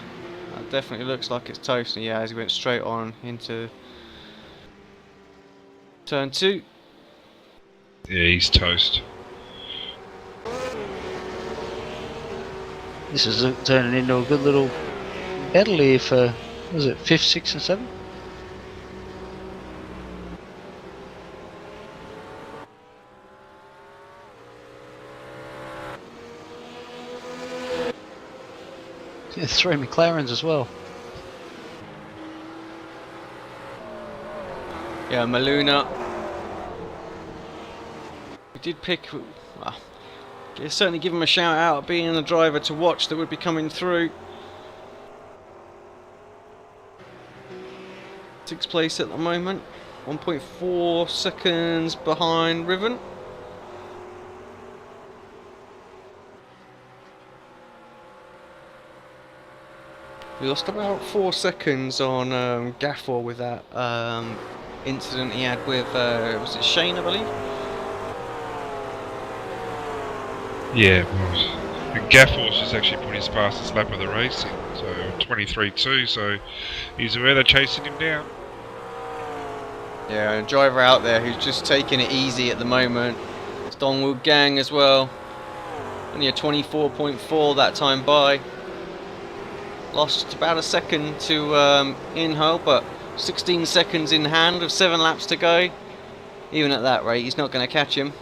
C: that definitely looks like it's toast, and yeah, as he went straight on into turn 2.
E: Yeah, he's toast.
D: This is turning into a good little battle here for, was it 5th, 6th and 7th? Yeah, 3 McLarens as well.
C: Yeah, Maluna. We did pick. Well, certainly give him a shout out being the driver to watch that would be coming through. 6th place at the moment, 1.4 seconds behind Riven. We lost about 4 seconds on Gafford with that incident he had with, was it Shane, I believe?
E: Yeah, it was. And Gafford's just actually put his fastest lap of the race in, so 23.2, so he's aware they're chasing him down.
C: Yeah, and a driver out there who's just taking it easy at the moment. It's Dongwood Gang as well. Only a 24.4 that time by. Lost about a second to Inho, but 16 seconds in hand with 7 laps to go. Even at that rate, he's not going to catch him.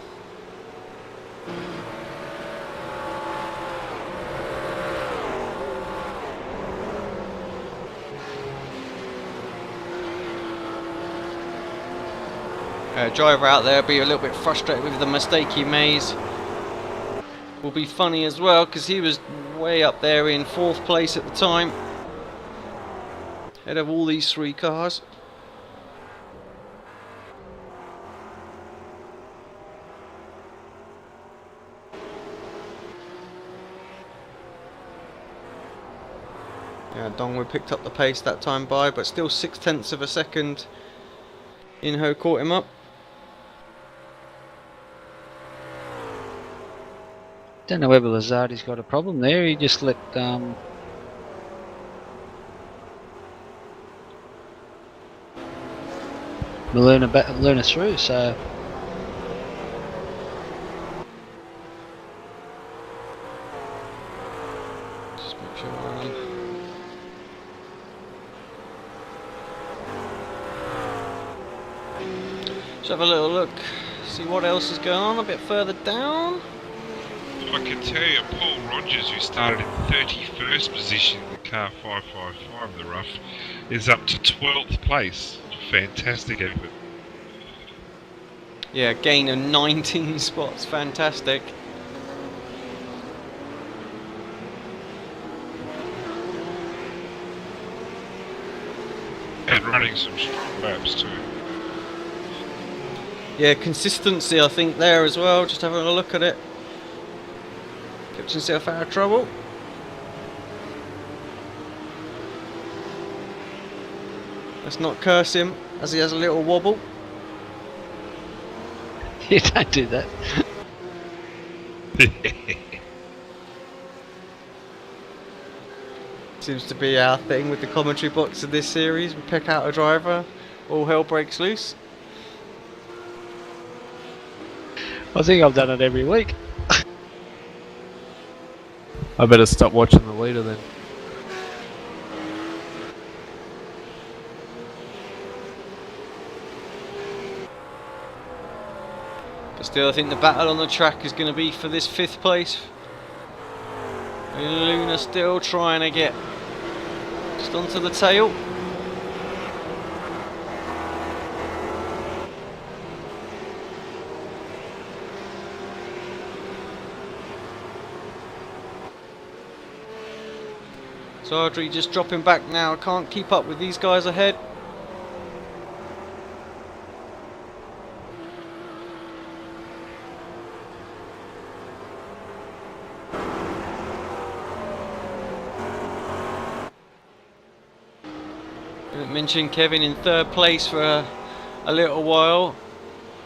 C: Driver out there be a little bit frustrated with the mistake he made. Will be funny as well because he was way up there in 4th place at the time, ahead of all these 3 cars. Yeah, Dongwood picked up the pace that time by, but still 0.6 of a second. Inho caught him up.
D: Don't know whether Lazardi's got a problem there. He just let Maluna through, so
C: Just make sure Let's have a little look, see what else is going on a bit further down.
E: I can tell you, Paul Rogers, who started in 31st position in the car 555 the rough, is up to 12th place. Fantastic effort.
C: Yeah, gain of 19 spots, fantastic.
E: And running some strong laps too.
C: Yeah, consistency I think there as well, just having a look at it. Kept himself out of trouble. Let's not curse him as he has a little wobble.
D: You don't do that.
C: Seems to be our thing with the commentary box of this series. We pick out a driver, all hell breaks loose.
D: I think I've done it every week.
F: I better stop watching the leader then.
C: But still, I think the battle on the track is going to be for this 5th place. Luna still trying to get just onto the tail. Sardri just dropping back now, can't keep up with these guys ahead. Didn't mention Kevin in 3rd place for a little while.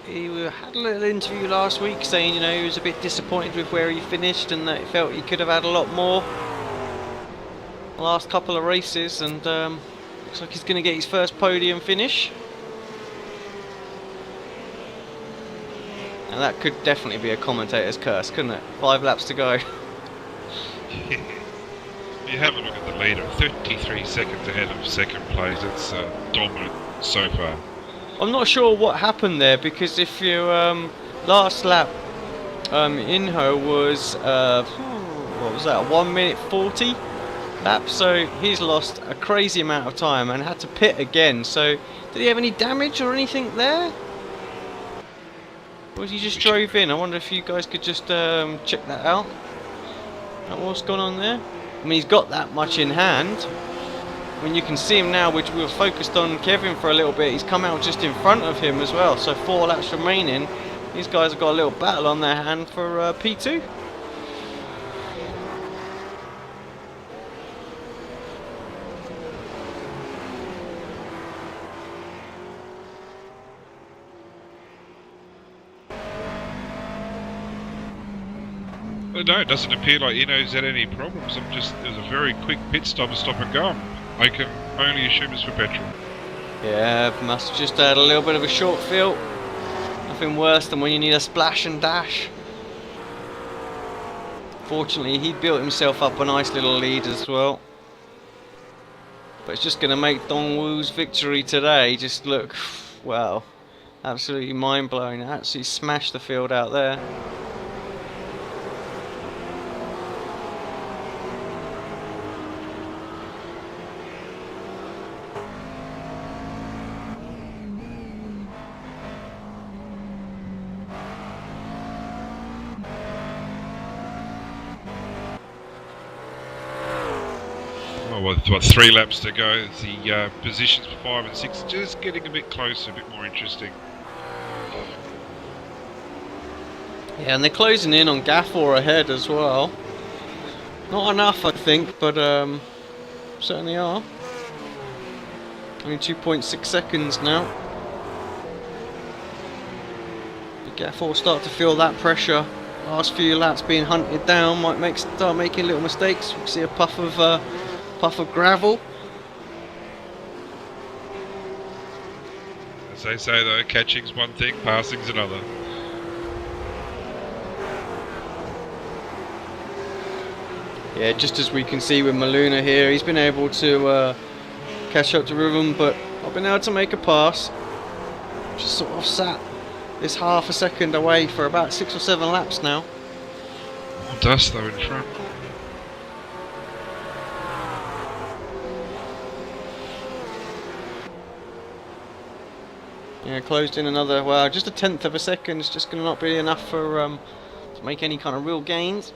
C: He had a little interview last week saying, you know, he was a bit disappointed with where he finished and that he felt he could have had a lot more. Last couple of races, and looks like he's going to get his first podium finish. And that could definitely be a commentator's curse, couldn't it? 5 laps to go.
E: You have a look at the leader, 33 seconds ahead of 2nd place. It's dominant so far.
C: I'm not sure what happened there, because if you last lap, Inho was what was that? 1 minute 40 lap, so he's lost a crazy amount of time and had to pit again. So did he have any damage or anything there? Or was he just drove in? I wonder if you guys could just check that out. What's going on there? I mean, he's got that much in hand. I mean, you can see him now, which we were focused on Kevin for a little bit. He's come out just in front of him as well, so 4 laps remaining. These guys have got a little battle on their hand for P2.
E: Well, no, it doesn't appear like Ino's had any problems. It was a very quick pit stop and go. I can only assume it's for petrol.
C: Yeah, must have just had a little bit of a short field. Nothing worse than when you need a splash and dash. Fortunately, he built himself up a nice little lead as well. But it's just going to make Dongwoo's victory today just look, wow, absolutely mind-blowing. Absolutely smashed the field out there.
E: What, 3 laps to go. The positions for 5 and 6 just getting a bit closer, a bit more interesting.
C: Yeah, and they're closing in on Gafford ahead as well. Not enough, I think, but certainly are. Only 2.6 seconds now. Gafford start to feel that pressure. Last few laps being hunted down might start making little mistakes. We can see a puff of gravel.
E: As they say though, catching's one thing, passing's another.
C: Yeah, just as we can see with Maluna here, he's been able to catch up to Riven, but not been able to make a pass. Just sort of sat this half a second away for about 6 or 7 laps now.
E: More dust though in front.
C: Yeah, closed in another, well, just a 1/10 of a second. It's just going to not be enough for to make any kind of real gains.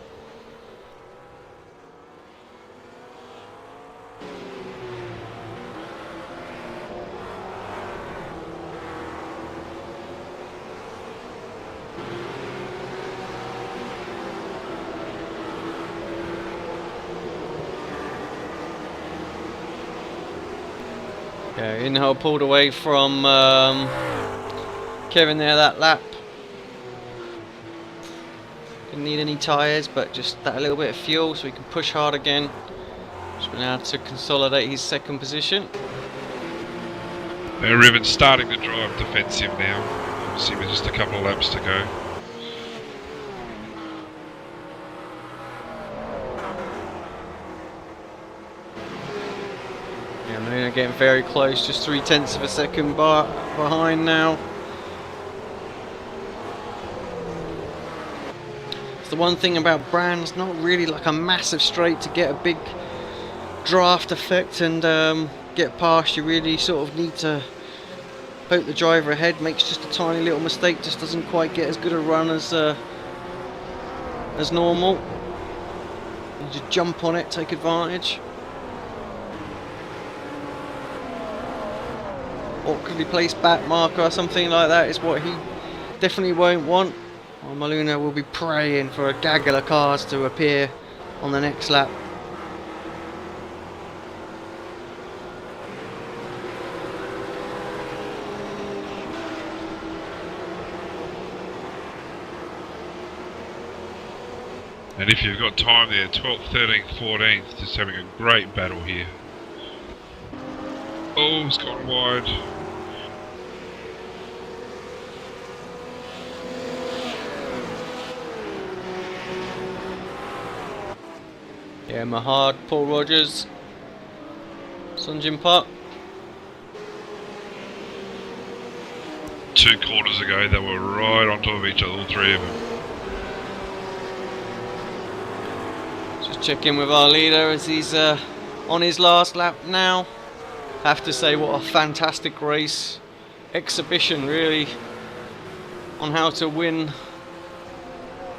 C: Yeah, Inho pulled away from Kevin there that lap. Didn't need any tyres, but just that little bit of fuel so he can push hard again. Just been able to consolidate his second position.
E: Riven's starting to drive defensive now, obviously with just a couple of laps to go.
C: Yeah, Melina getting very close, just 0.3 of a second behind now. It's the one thing about Brand's not really like a massive straight to get a big draft effect and get past. You really sort of need to poke the driver ahead. Makes just a tiny little mistake, just doesn't quite get as good a run as normal. You just jump on it, take advantage. Awkwardly placed back marker or something like that is what he definitely won't want. Well, Melina will be praying for a gaggle of cars to appear on the next lap.
E: And if you've got time there, 12th, 13th, 14th, just having a great battle here. Oh, it's gone wide.
C: Yeah, Mahard, Paul Rogers, Sunjin Park.
E: 2 quarters ago, they were right on top of each other, all 3 of them.
C: Just check in with our leader as he's on his last lap now. Have to say, what a fantastic race. Exhibition, really, on how to win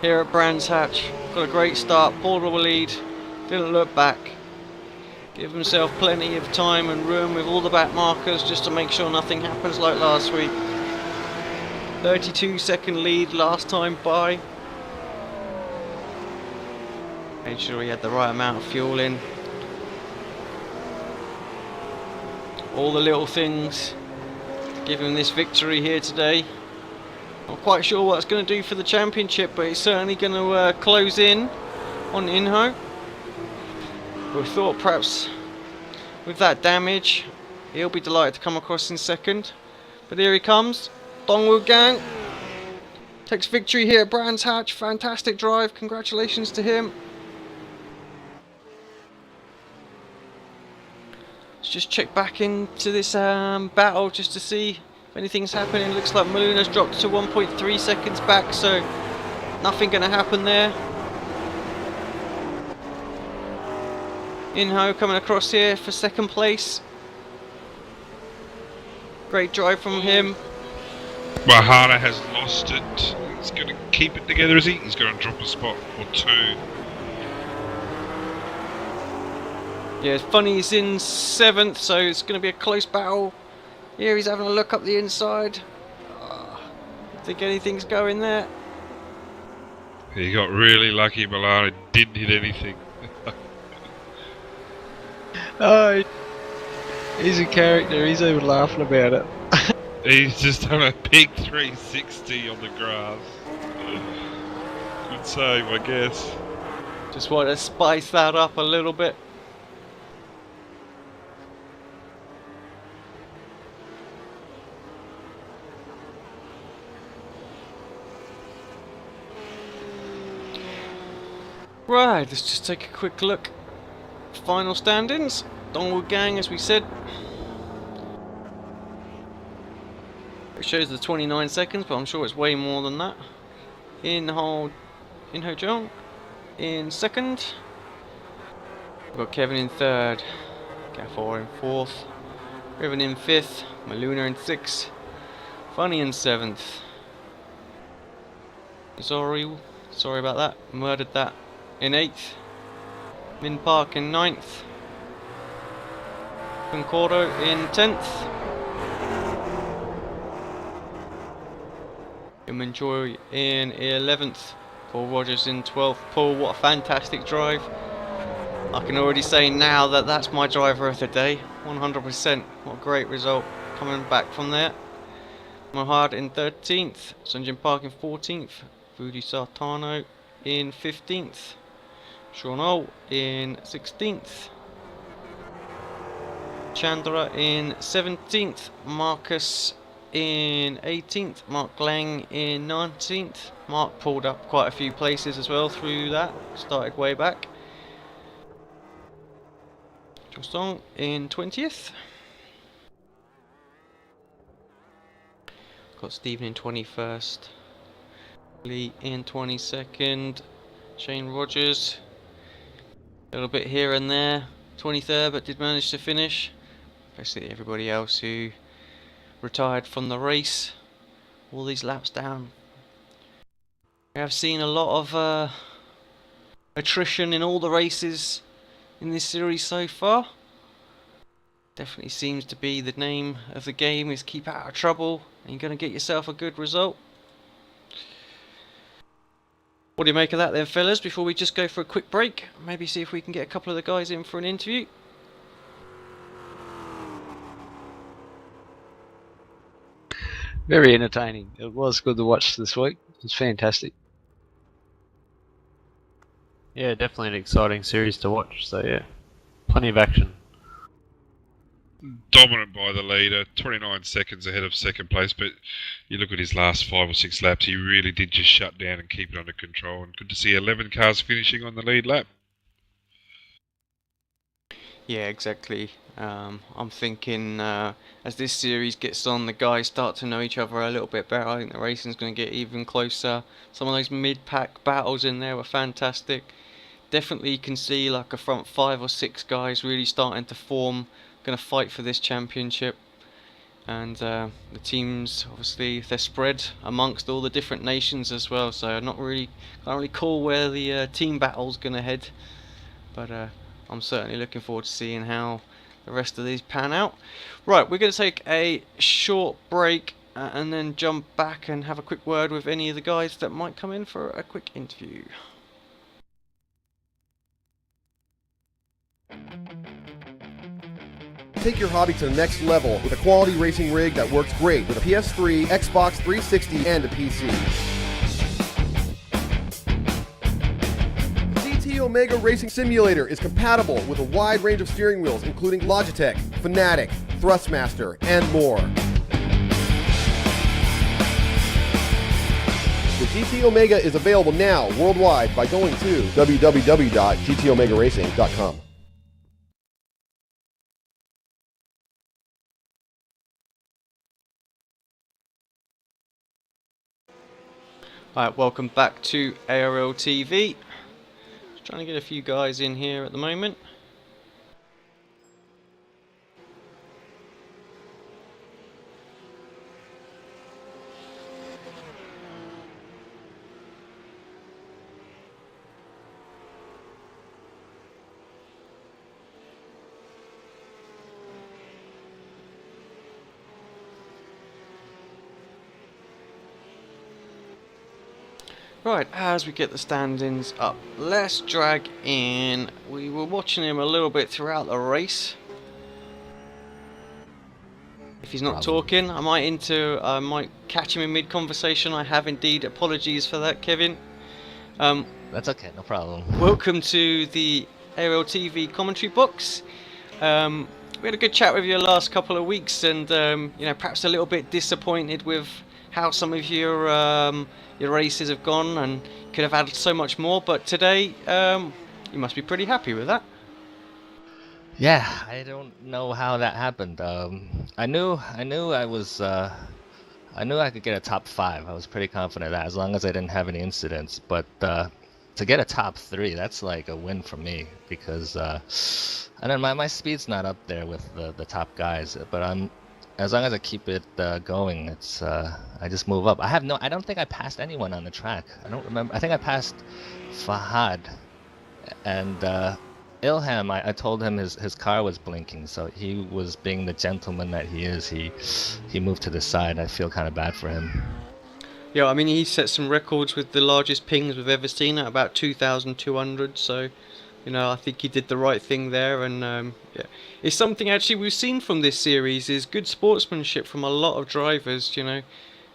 C: here at Brands Hatch. Got a great start, pulled the lead, didn't look back. Give himself plenty of time and room with all the back markers just to make sure nothing happens like last week. 32-second lead last time by. Made sure he had the right amount of fuel in. All the little things to give him this victory here today. Not quite sure what it's going to do for the championship, but it's certainly going to close in on Inho. We thought perhaps with that damage he'll be delighted to come across in second, but here he comes. Dongwoo Gang takes victory here at Brands Hatch. Fantastic drive, congratulations to him. Let's just check back into this battle just to see if anything's happening. Looks like Melina's dropped to 1.3 seconds back, so nothing going to happen there. Inho coming across here for second place. Great drive from him.
E: Mahara has lost it. He's going to keep it together, is he? He's going to drop a spot or 2.
C: Yeah, it's funny he's in 7th, so it's going to be a close battle. Here he's having a look up the inside. Think anything's going there?
E: He got really lucky, Mahara didn't hit anything.
D: Oh, he's a character, he's even laughing about it.
E: He's just done a big 360 on the grass. Good save, I guess.
C: Just want to spice that up a little bit. Right, let's just take a quick look. Final standings. Dongwoo Gang, as we said. It shows the 29 seconds, but I'm sure it's way more than that. Inho Jeon in second. We've got Kevin in third. Gaffar in fourth. Riven in fifth. Melina in sixth. Funny in seventh. Sorry about that. Murdered that in eighth. Min Park in 9th. Concordo in 10th. Joy in 11th. Paul Rogers in 12th. Paul, what a fantastic drive. I can already say now that that's my driver of the day. 100%. What a great result coming back from there. Mohad in 13th. Sunjin Park in 14th. Fudi Sartano in 15th. Jeon in 16th. Chandra in 17th. Marcus in 18th. Mark Lang in 19th. Mark pulled up quite a few places as well through that. Started way back. Jostong in 20th. Got Stephen in 21st. Lee in 22nd. Shane Rogers. A little bit here and there. 23rd, but did manage to finish. Basically everybody else who retired from the race. All these laps down. We have seen a lot of attrition in all the races in this series so far. Definitely seems to be the name of the game, is keep out of trouble and you're going to get yourself a good result. What do you make of that then, fellas, before we just go for a quick break? Maybe see if we can get a couple of the guys in for an interview.
D: Very entertaining. It was good to watch this week. It was fantastic.
F: Yeah, definitely an exciting series to watch. So yeah, plenty of action.
E: Dominant by the leader, 29 seconds ahead of second place, but you look at his last 5 or 6 laps, he really did just shut down and keep it under control, and good to see 11 cars finishing on the lead lap.
C: Yeah, exactly. I'm thinking as this series gets on, the guys start to know each other a little bit better. I think the racing's going to get even closer. Some of those mid-pack battles in there were fantastic. Definitely you can see like a front 5 or 6 guys really starting to form, going to fight for this championship. And the teams, obviously, they're spread amongst all the different nations as well, so can't really call where the team battle's going to head. But I'm certainly looking forward to seeing how the rest of these pan out. Right, we're going to take a short break and then jump back and have a quick word with any of the guys that might come in for a quick interview.
B: Take your hobby to the next level with a quality racing rig that works great with a PS3, Xbox 360, and a PC. GT Omega Racing Simulator is compatible with a wide range of steering wheels, including Logitech, Fanatic, Thrustmaster, and more. The GT Omega is available now worldwide by going to www.gtomegaracing.com.
C: Alright, welcome back to ARl-TV. Just trying to get a few guys in here at the moment. Right, as we get the standings up, let's drag in. We were watching him a little bit throughout the race. If he's not talking, I might catch him in mid-conversation. I have indeed. Apologies for that, Kevin.
G: That's okay, no problem.
C: Welcome to the ARl-TV commentary box. We had a good chat with you the last couple of weeks, and you know, perhaps a little bit disappointed with how some of your races have gone, and could have added so much more. But today, you must be pretty happy with that.
G: Yeah, I don't know how that happened. I knew I could get a top 5. I was pretty confident of that, as long as I didn't have any incidents. But to get a top 3, that's like a win for me, because I don't know, my speed's not up there with the top guys, but as long as I keep it going, it's I just move up. I don't think I passed anyone on the track. I don't remember. I think I passed Fahad, and Ilham. I told him his car was blinking, so he was being the gentleman that he is. He moved to the side. I feel kind of bad for him.
C: Yeah, I mean, he set some records with the largest pings we've ever seen at about 2,200. So, you know, I think he did the right thing there, and yeah, it's something actually we've seen from this series is good sportsmanship from a lot of drivers. You know,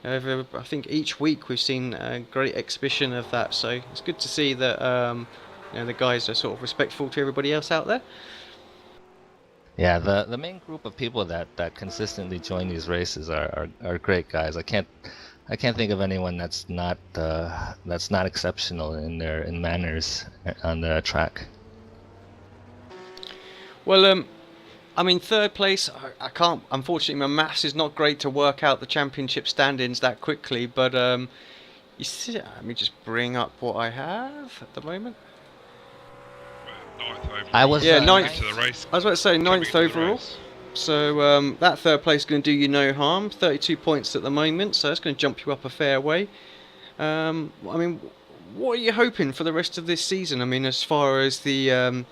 C: Over, I think each week we've seen a great exhibition of that, so it's good to see that the guys are sort of respectful to everybody else out there.
G: Yeah, the main group of people that consistently join these races are great guys. I can't think of anyone that's not exceptional in manners on the track.
C: Well, I mean, third place, I can't, unfortunately my maths is not great to work out the championship stand-ins that quickly, but you see, let me just bring up what I have at the moment.
E: Ninth overall.
G: I was
C: ninth
E: to the race.
C: I was about to say
E: coming
C: ninth
E: into the
C: overall.
E: race.
C: So that third place is going to do you no harm. 32 points at the moment, so that's going to jump you up a fair way. I mean, what are you hoping for the rest of this season? I mean, as far as the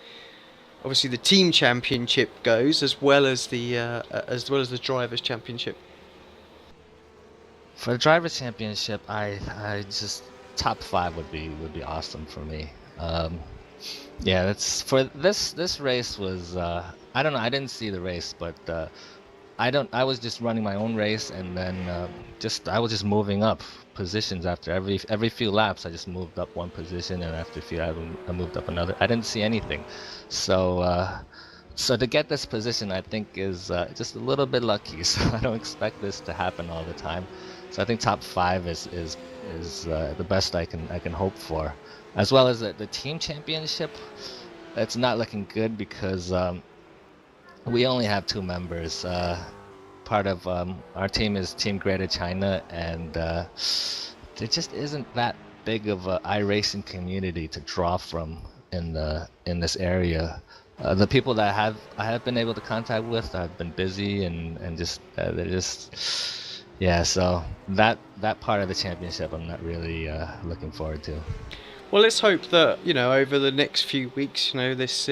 C: obviously the team championship goes, as well as the drivers' championship.
G: For the drivers' championship, I just top 5 would be awesome for me. Yeah, that's for this race was I don't know, I didn't see the race, but I was just running my own race, and then I was just moving up positions after every few laps. I just moved up one position, and after a few I moved up another. I didn't see anything, so to get this position, I think is just a little bit lucky. So I don't expect this to happen all the time. So I think top 5 is the best I can hope for, as well as the team championship. It's not looking good because we only have 2 members. Part of our team is Team Greater China, and there just isn't that big of a iRacing community to draw from in this area. The people that I have been able to contact with have been busy and just they're just so that part of the championship I'm not really looking forward to.
C: Well, let's hope that over the next few weeks, this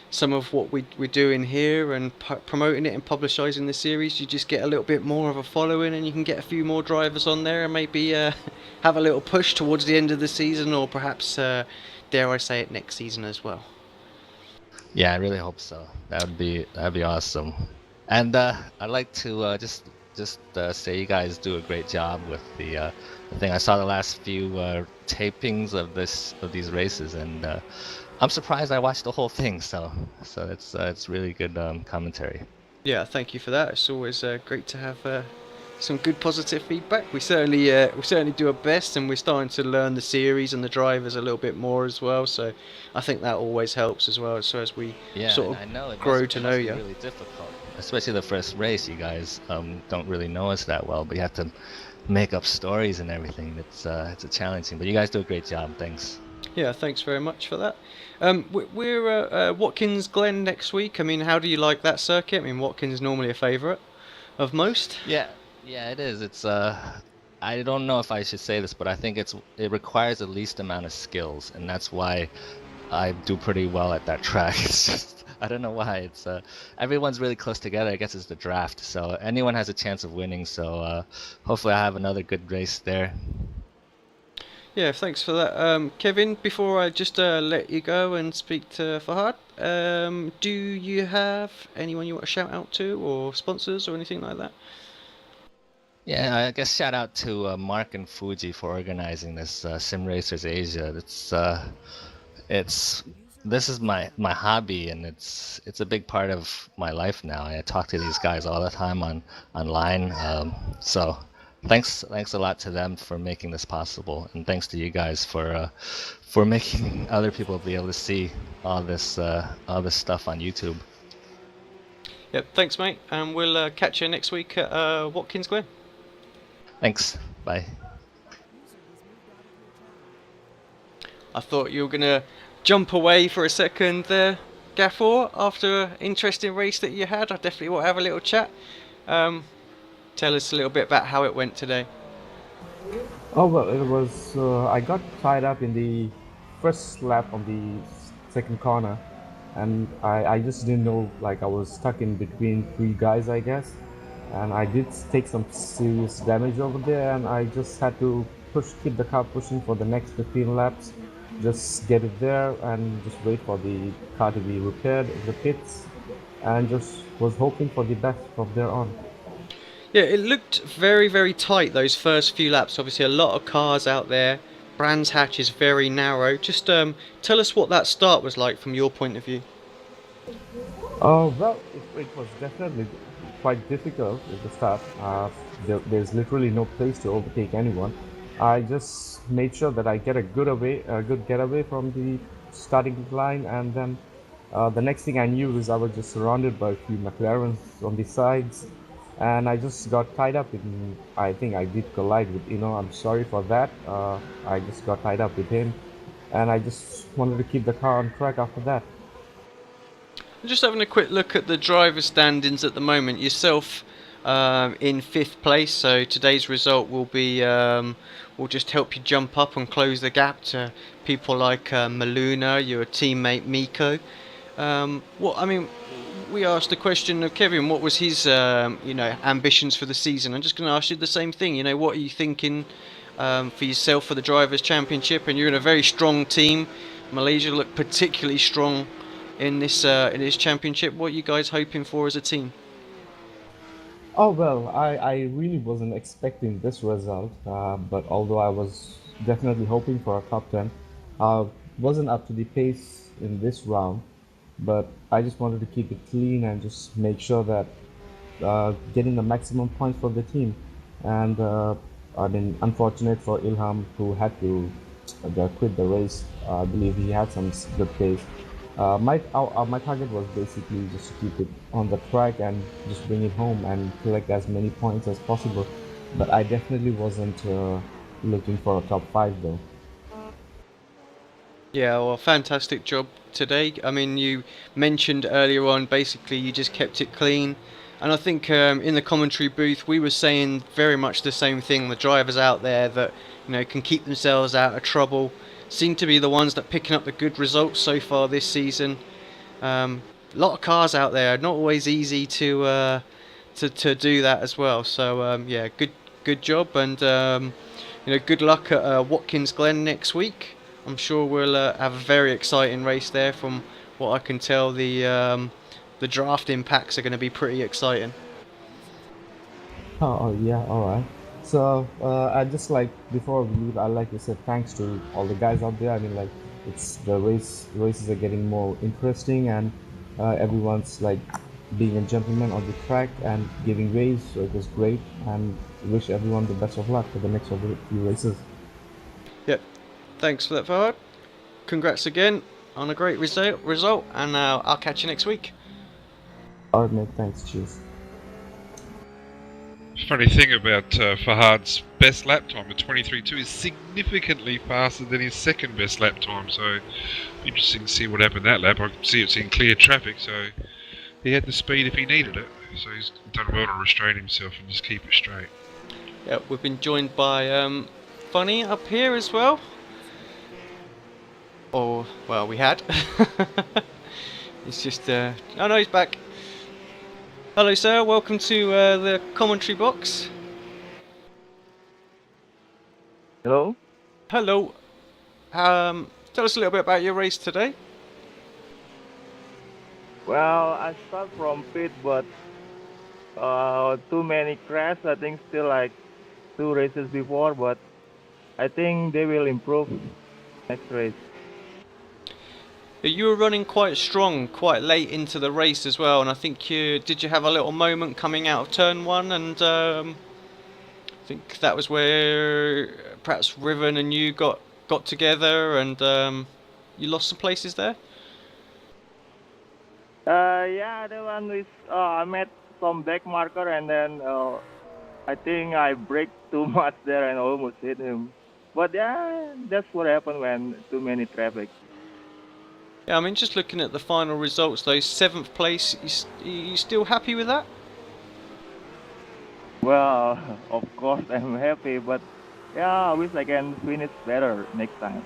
C: some of what we're doing here and promoting it and publicising the series, you just get a little bit more of a following, and you can get a few more drivers on there, and maybe have a little push towards the end of the season, or perhaps dare I say it, next season as well.
G: Yeah, I really hope so. That'd be awesome. And I'd like to just say you guys do a great job with the thing. I saw the last few tapings of these races, and I'm surprised I watched the whole thing. So it's really good commentary.
C: Yeah, thank you for that. It's always great to have some good positive feedback. We certainly do our best, and we're starting to learn the series and the drivers a little bit more as well. So I think that always helps as well. So as we sort of grow to know you.
G: It must be really difficult, especially the first race. You guys don't really know us that well, but you have to make up stories and everything. It's challenging, but you guys do a great job. Thanks.
C: Yeah, thanks very much for that. We're Watkins Glen next week. I mean, how do you like that circuit? I mean, Watkins is normally a favourite of most.
G: Yeah, it is. It's I don't know if I should say this, but I think it requires the least amount of skills, and that's why I do pretty well at that track. It's just I don't know why. It's everyone's really close together. I guess it's the draft, so anyone has a chance of winning. So hopefully I have another good race there.
C: Yeah, thanks for that. Kevin, before I just let you go and speak to Fahad, do you have anyone you want to shout out to, or sponsors or anything like that?
G: Yeah, I guess shout out to Mark and Fuji for organizing this Sim Racers Asia. This is my hobby, and it's a big part of my life now. I talk to these guys all the time online. So thanks a lot to them for making this possible, and thanks to you guys for making other people be able to see all this stuff on YouTube.
C: Yep, thanks, mate, and we'll catch you next week at Watkins Glen.
G: Thanks. Bye.
C: I thought you were gonna jump away for a second there, Gafford, after an interesting race that you had. I definitely want to have a little chat. Tell us a little bit about how it went today.
H: Oh, well, it was, I got tied up in the first lap of the second corner, and I just didn't know, like, I was stuck in between 3 guys, I guess, and I did take some serious damage over there, and I just had to keep the car pushing for the next 15 laps, just get it there and just wait for the car to be repaired in the pits, and just was hoping for the best from there on.
C: Yeah, it looked very, very tight those first few laps. Obviously, a lot of cars out there. Brands Hatch is very narrow. Just tell us what that start was like from your point of view.
H: Well, it was definitely quite difficult at the start. There's literally no place to overtake anyone. I just made sure that I get a good getaway from the starting line, and then the next thing I knew is I was just surrounded by a few McLarens on the sides, and I just got tied up in. I think I did collide with I'm sorry for that. I just got tied up with him, and I just wanted to keep the car on track after that.
C: Just having a quick look at the driver standings at the moment. Yourself in 5th place, so today's result will be will just help you jump up and close the gap to people like Maluna, your teammate Miko. We asked the question of Kevin, what was his ambitions for the season? I'm just going to ask you the same thing. What are you thinking for yourself for the Drivers' Championship? And you're in a very strong team. Malaysia looked particularly strong in this championship. What are you guys hoping for as a team?
H: Oh well, I really wasn't expecting this result, but although I was definitely hoping for a top 10, I wasn't up to the pace in this round, but I just wanted to keep it clean and just make sure that getting the maximum points for the team. And I mean, unfortunate for Ilham, who had to quit the race. I believe he had some good pace. My target was basically just to keep it on the track and just bring it home and collect as many points as possible. But I definitely wasn't looking for a top 5 though.
C: Yeah, well, fantastic job today. I mean, you mentioned earlier on, basically you just kept it clean. And I think in the commentary booth we were saying very much the same thing. The drivers out there that can keep themselves out of trouble seem to be the ones that picking up the good results so far this season. A lot of cars out there, not always easy to do that as well. So yeah, good job, and good luck at Watkins Glen next week. I'm sure we'll have a very exciting race there. From what I can tell, the draft impacts are going to be pretty exciting.
H: Oh yeah, all right. So I just like before we leave, I'd like to say thanks to all the guys out there. I mean, like it's the races are getting more interesting, and everyone's like being a gentleman on the track and giving ways. So it was great, and wish everyone the best of luck for the next few races.
C: Yep. Thanks for that, Fahad. Congrats again on a great result, and I'll catch you next week.
H: All right, mate. Thanks. Cheers.
E: Funny thing about Fahad's best lap time at 23.2 is significantly faster than his second best lap time, so interesting to see what happened that lap. I can see it's in clear traffic, so he had the speed if he needed it, so he's done well to restrain himself and just keep it straight.
C: Yeah, we've been joined by Funny up here as well. Or, well, we had. He's just, oh no, he's back. Hello sir, welcome to the commentary box.
I: Hello?
C: Hello. Tell us a little bit about your race today.
I: Well, I start from pit, but too many crashes. I think still like 2 races before, but I think they will improve next race.
C: You were running quite strong, quite late into the race as well, and I think did you have a little moment coming out of turn 1, and I think that was where perhaps Riven and you got together, and you lost some places there?
I: Yeah, the one with I met some back marker, and then I think I braked too much there and almost hit him. But yeah, that's what happened when too many traffic.
C: Yeah, I mean, just looking at the final results, though, 7th place, you still happy with that?
I: Well, of course I'm happy, but yeah, I wish I can finish better next time.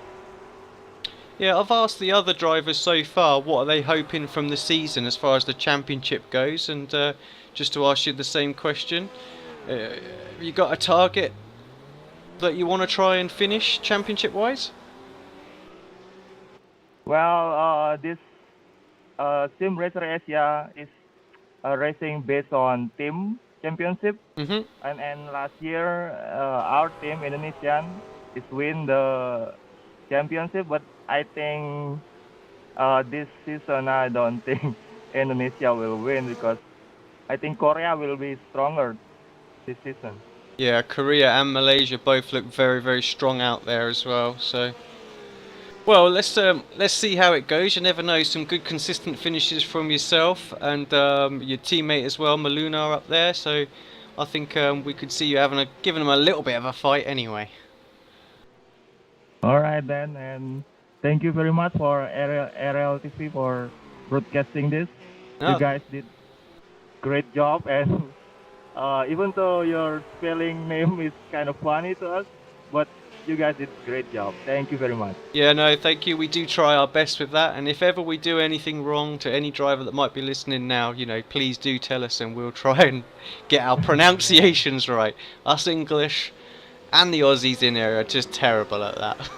C: Yeah, I've asked the other drivers so far what are they hoping from the season as far as the championship goes, and just to ask you the same question, have you got a target that you want to try and finish championship-wise?
I: Well, this Sim Racer Asia is racing based on team championship.
C: Mhm.
I: And last year, our team Indonesian is win the championship. But I think this season I don't think Indonesia will win because I think Korea will be stronger this season.
C: Yeah, Korea and Malaysia both look very, very strong out there as well. So, well, let's see how it goes. You never know. Some good, consistent finishes from yourself and your teammate as well, Maluna, up there. So, I think we could see you giving them a little bit of a fight anyway.
I: All right then, and thank you very much for ARl-TV for broadcasting this.
C: No.
I: You guys did great job, and even though your spelling name is kind of funny to us, but you guys did great job. Thank you very much.
C: Yeah, no, thank you. We do try our best with that, and if ever we do anything wrong to any driver that might be listening now, you know, please do tell us, and we'll try and get our pronunciations right. Us English and the Aussies in here are just terrible at that.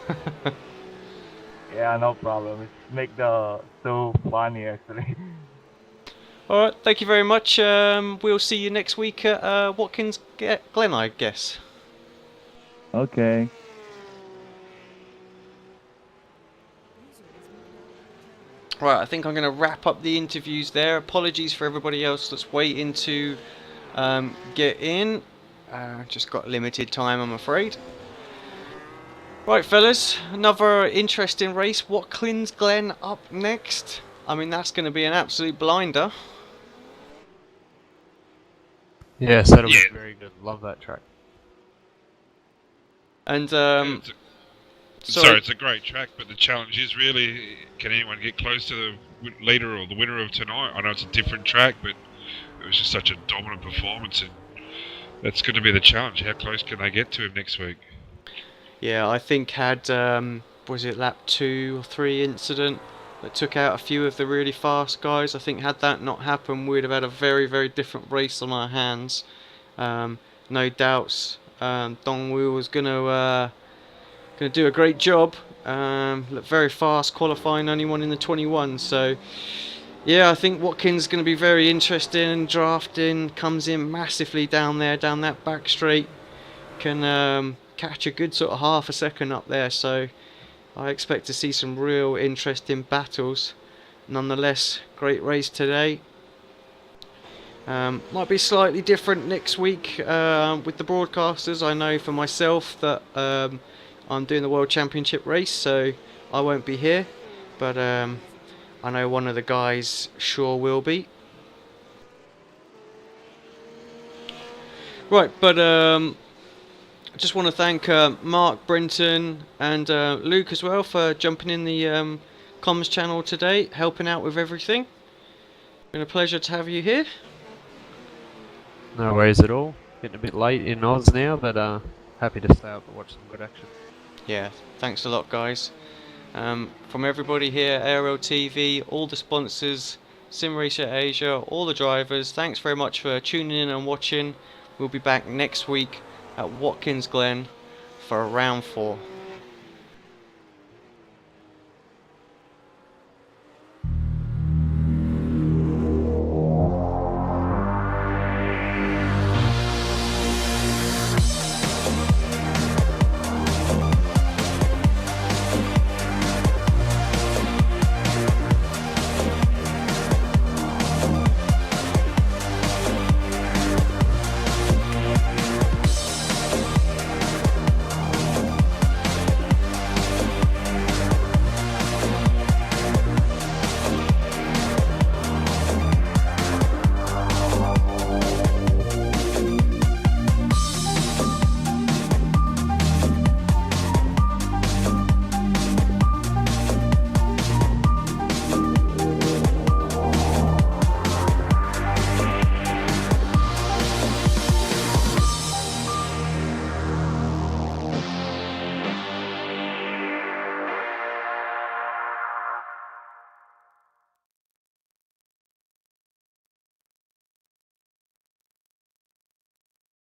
I: Yeah, no problem. It make the so funny actually.
C: Alright, thank you very much. We'll see you next week at Watkins Glen, I guess.
I: Okay.
C: Right, I think I'm going to wrap up the interviews there. Apologies for everybody else that's waiting to get in. Just got limited time, I'm afraid. Right, fellas, another interesting race. Watkins Glen up next. I mean, that's going to be an absolute blinder.
F: Yes, that'll be very good. Love that track.
C: And
E: sorry, it's a great track, but the challenge is really, can anyone get close to the leader or the winner of tonight? I know it's a different track, but it was just such a dominant performance, and that's going to be the challenge. How close can they get to him next week?
C: Yeah, I think had, was it lap 2 or 3 incident that took out a few of the really fast guys. I think had that not happened, we'd have had a very, very different race on our hands. No doubts. Dongwoo was gonna do a great job. Looked very fast, qualifying only one in the 21. So yeah, I think Watkins is going to be very interesting. Drafting comes in massively down there, down that back straight. Can catch a good sort of half a second up there. So I expect to see some real interesting battles. Nonetheless, great race today. Might be slightly different next week with the broadcasters. I know for myself that I'm doing the World Championship race, so I won't be here. But I know one of the guys sure will be. Right, but I just want to thank Mark, Brenton and Luke as well for jumping in the comms channel today, helping out with everything. Been a pleasure to have you here.
F: No worries at all. Getting a bit late in Oz now, but happy to stay up and watch some good action.
C: Yeah, thanks a lot, guys. From everybody here, ARl-TV, all the sponsors, SimRacer Asia, all the drivers, thanks very much for tuning in and watching. We'll be back next week at Watkins Glen for round 4.